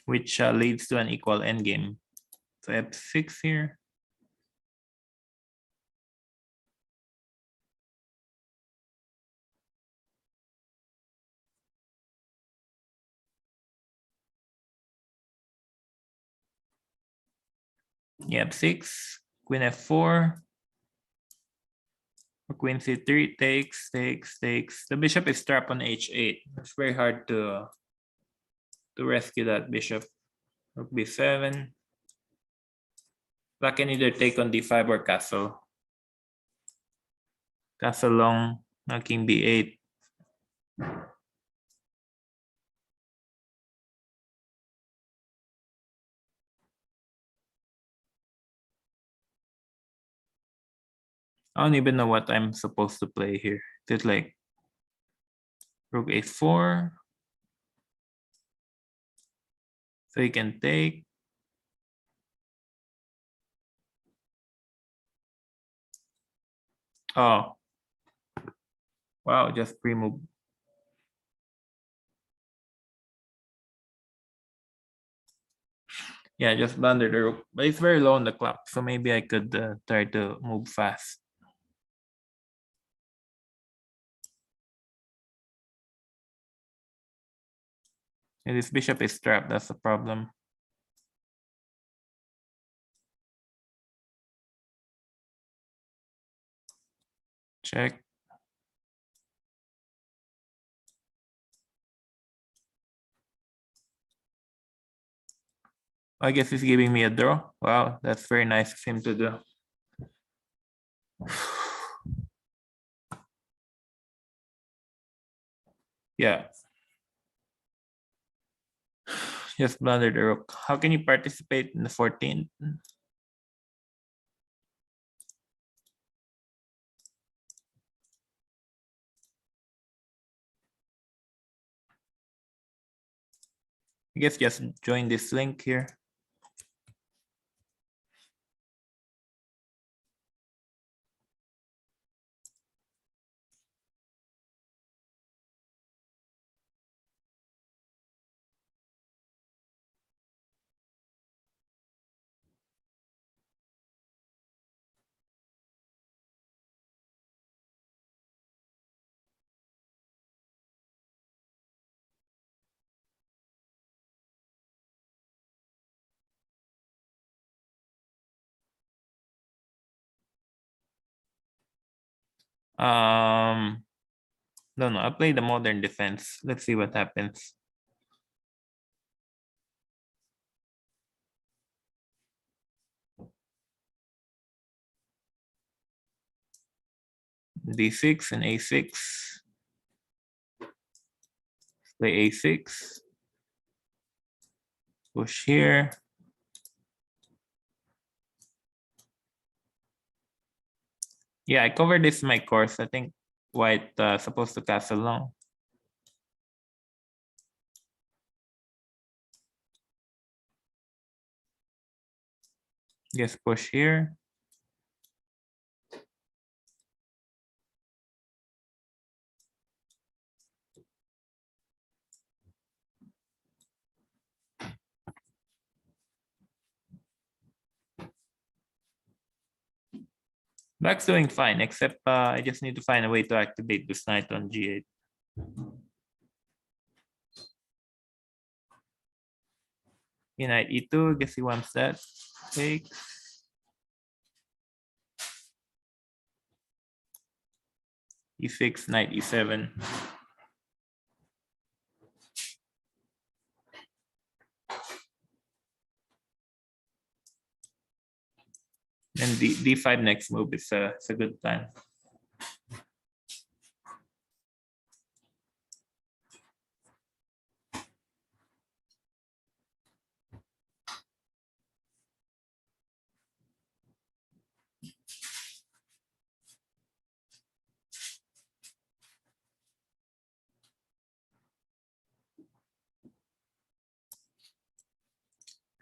Which leads to an equal endgame. So f6 here. You have 6, queen f4, queen c3, takes. The bishop is trapped on h8. It's very hard to rescue that bishop. Rook b7. Black can either take on d5 or castle. Castle long, now king b8. I don't even know what I'm supposed to play here. Is it like rook a4? So you can take. Oh. Wow, just pre-move. Yeah, just blunder the rook. But it's very low on the clock, so maybe I could try to move fast. And this bishop is trapped, that's the problem. Check. I guess he's giving me a draw. Wow, that's very nice of him to do. Yeah. Just blunder the rook. How can you participate in the 14th? I guess just join this link here. No, I'll play the modern defense. Let's see what happens. D6 and A6. Play A6. Push here. Yeah, I covered this in my course. I think white supposed to castle long. Just push here. Black's doing fine, except I just need to find a way to activate this knight on G8. Knight E2, guess he wants that. Take. E6, knight E7. And D5 next move is it's a good plan.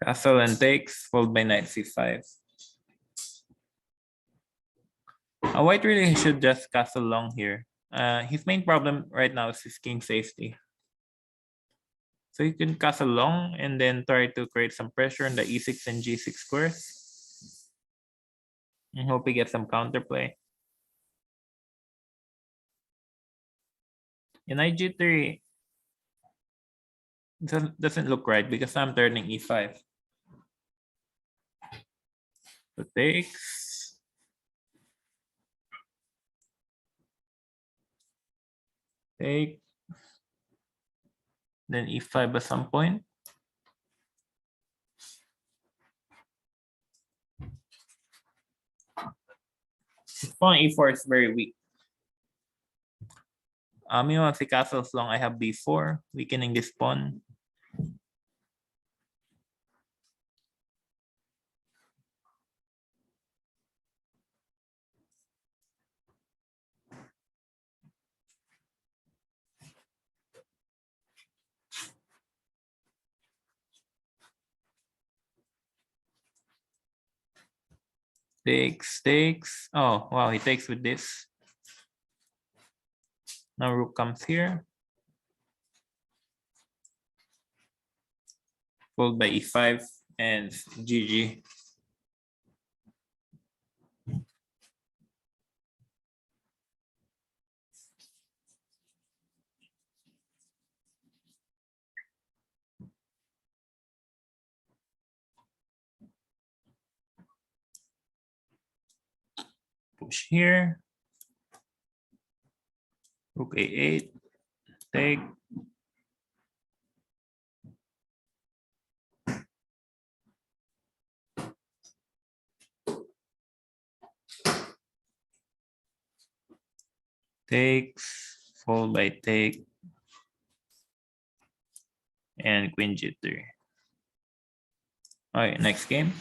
Castle and takes, followed by knight C5. White really should just castle long here. His main problem right now is his king safety. So you can castle long and then try to create some pressure on the E6 and G6 squares. And hope he gets some counterplay. In IG3, it doesn't look right because I'm turning E5. So takes. Take. Then e5 at some point. Pawn e4 is very weak. You want the castle as long I have b4, weakening this pawn. Takes, takes. Oh, wow, he takes with this. Now rook comes here. Followed by e5 and GG. Push here. Rook a8. Take. Takes. Followed by take. And queen g3. All right, next game.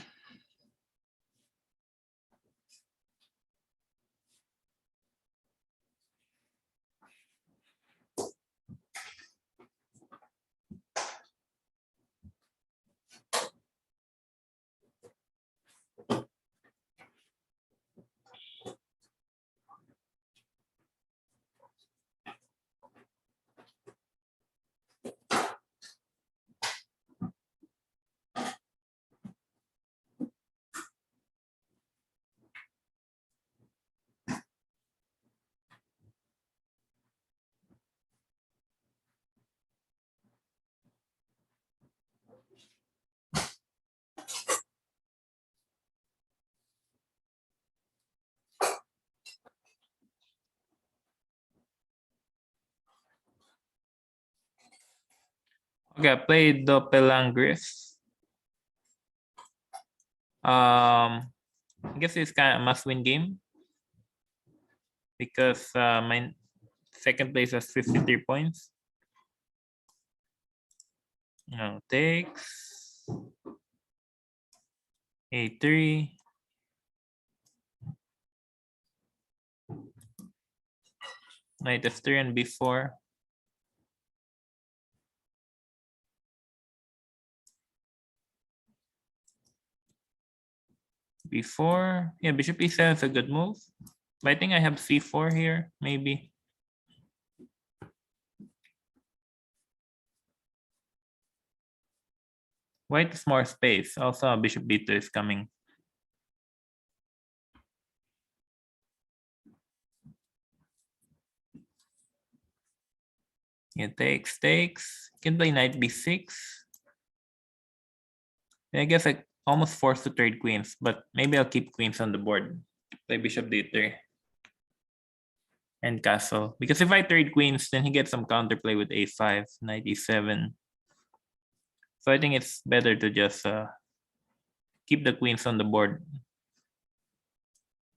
Okay, I played the Pelangris. I guess it's kind of a must-win game because my second place has 53 points. No, takes a3. Knight f3 and b4. b4. Yeah, bishop e7 is a good move. But I think I have c4 here, maybe. White is more space. Also, bishop b2 is coming. Yeah, takes, takes. Can play knight b6. I guess I almost forced to trade queens, but maybe I'll keep queens on the board. Play bishop d3 and castle. Because if I trade queens, then he gets some counterplay with a5, knight e7. So I think it's better to just keep the queens on the board.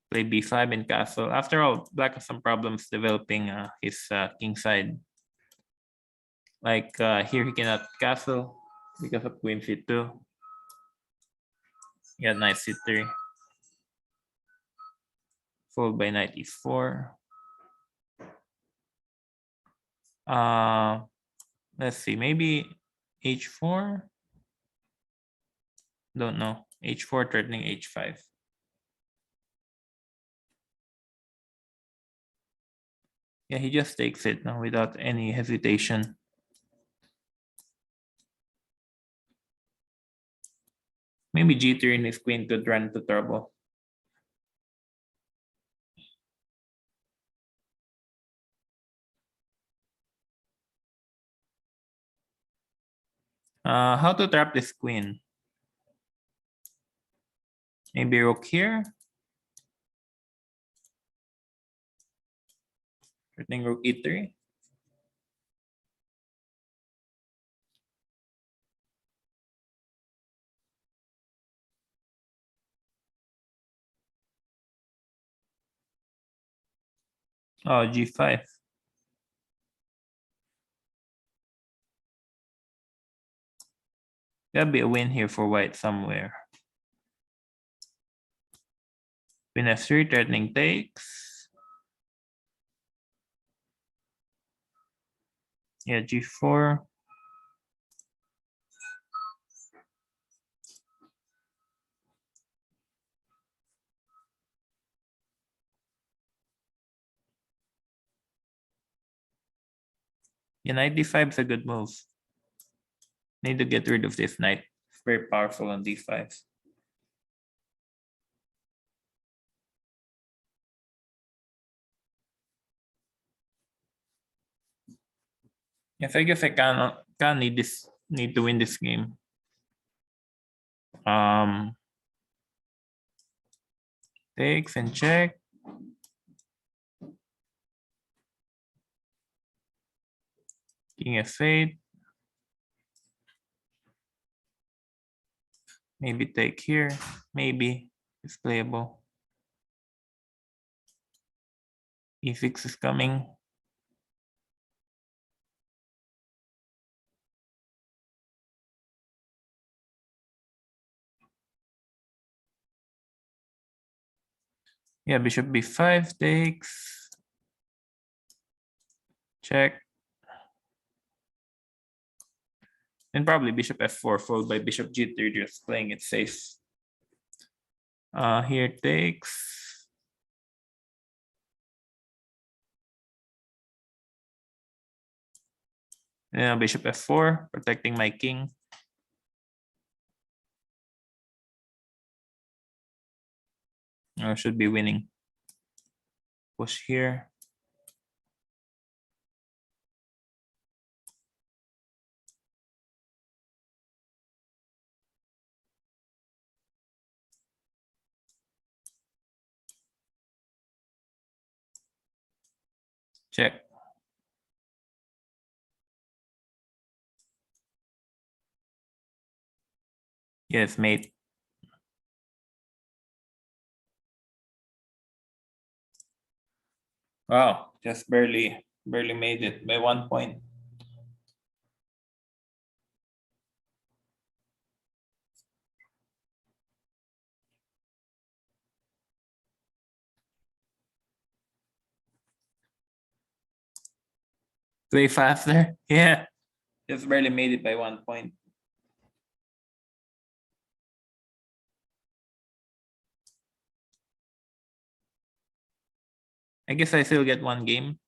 Play b5 and castle. After all, black has some problems developing his king side. Like here he cannot castle because of queen c2. Yeah, knight c3. Followed by knight e4. Let's see, maybe h4. Don't know. h4 threatening h5. Yeah, he just takes it now without any hesitation. Maybe g3 and his queen could run into trouble. How to trap this queen? Maybe rook here. Threatening rook e3. Oh, g5. There'll be a win here for white somewhere. Queen f3, threatening takes. Yeah, g4. Yeah, knight d5 is a good move. Need to get rid of this knight. It's very powerful on d5. Yes, I guess I can need to win this game. Takes and check. King f8. Maybe take here. Maybe it's playable. e6 is coming. Yeah, bishop b5 takes. Check. And probably bishop f4 followed by bishop g3, just playing it safe. Here takes. Yeah, bishop f4, protecting my king. I should be winning. Push here. Check. Yes, mate. Wow, just barely made it by 1 point. Play faster. Yeah, just barely made it by 1 point. I guess I still get 1 game.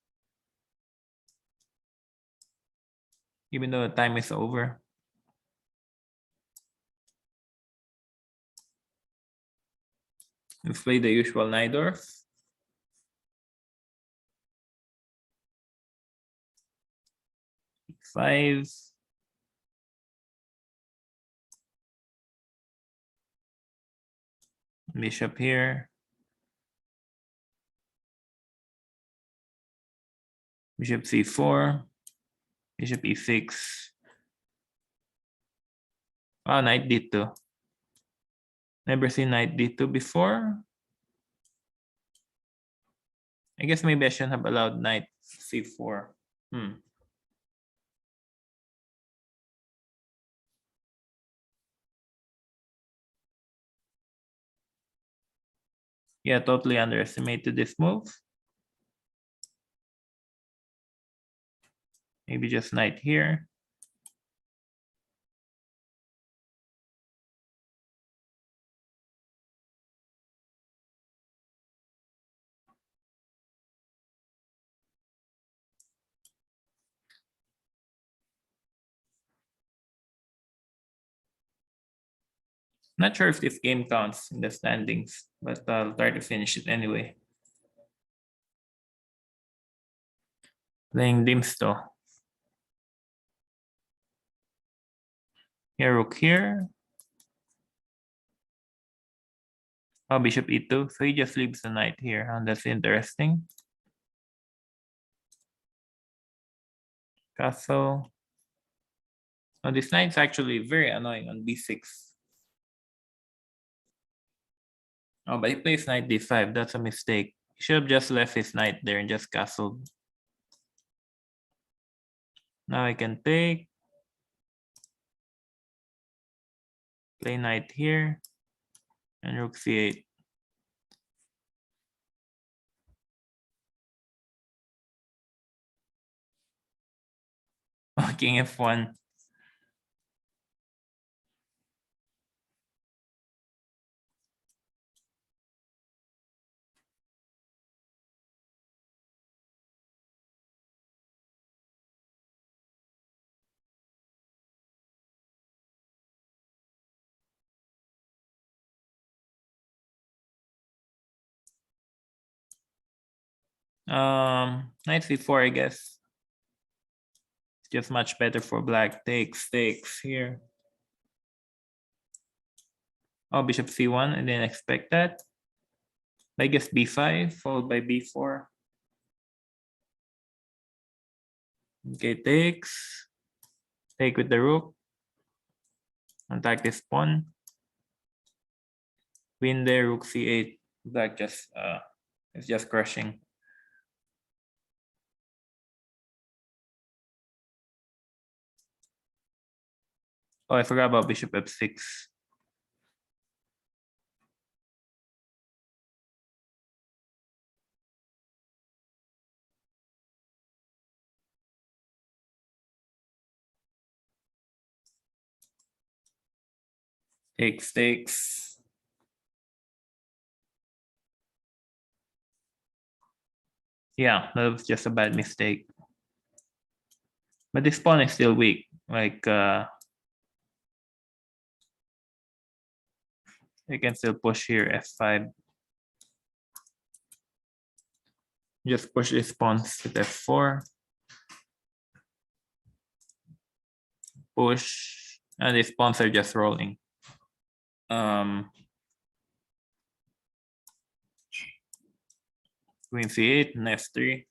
Even though the time is over. Let's play the usual Najdorf. Five. Bishop here. Bishop c4. Bishop e6. Oh, knight d2. Never seen knight d2 before. I guess maybe I shouldn't have allowed knight c4. Yeah, totally underestimated this move. Maybe just knight here. Not sure if this game counts in the standings, but I'll try to finish it anyway. Playing Dimsto. Here, rook here. Oh, bishop e2. So he just leaves the knight here. That's interesting. Castle. Oh, this knight's actually very annoying on b6. Oh, but he plays knight d5. That's a mistake. He should have just left his knight there and just castled. Now I can take. Play knight here. And rook c8. Oh, king f1. Knight c4, I guess. It's just much better for black. Takes here. Oh, bishop c1. I didn't expect that. I guess b5 followed by b4. Okay, takes. Take with the rook. Attack this pawn. Win there, rook c8. Black just it's just crushing. Oh, I forgot about bishop f6. Takes. Yeah, that was just a bad mistake. But this pawn is still weak. Like I can still push here f5. Just push this pawn with f4. Push. And these pawns are just rolling. Queen c8 and f3.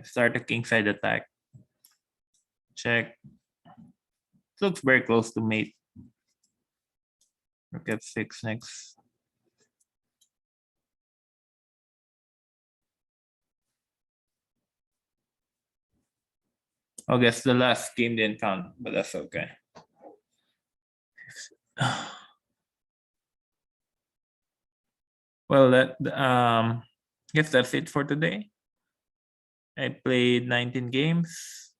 Start a kingside attack. Check. It looks very close to mate. Rook f6 next. I guess the last game didn't count, but that's okay. Well, guess that's it for today. I played 19 games.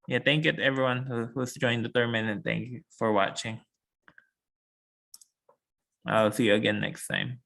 Yeah, thank you to everyone who's joined the tournament, and thank you for watching. I'll see you again next time.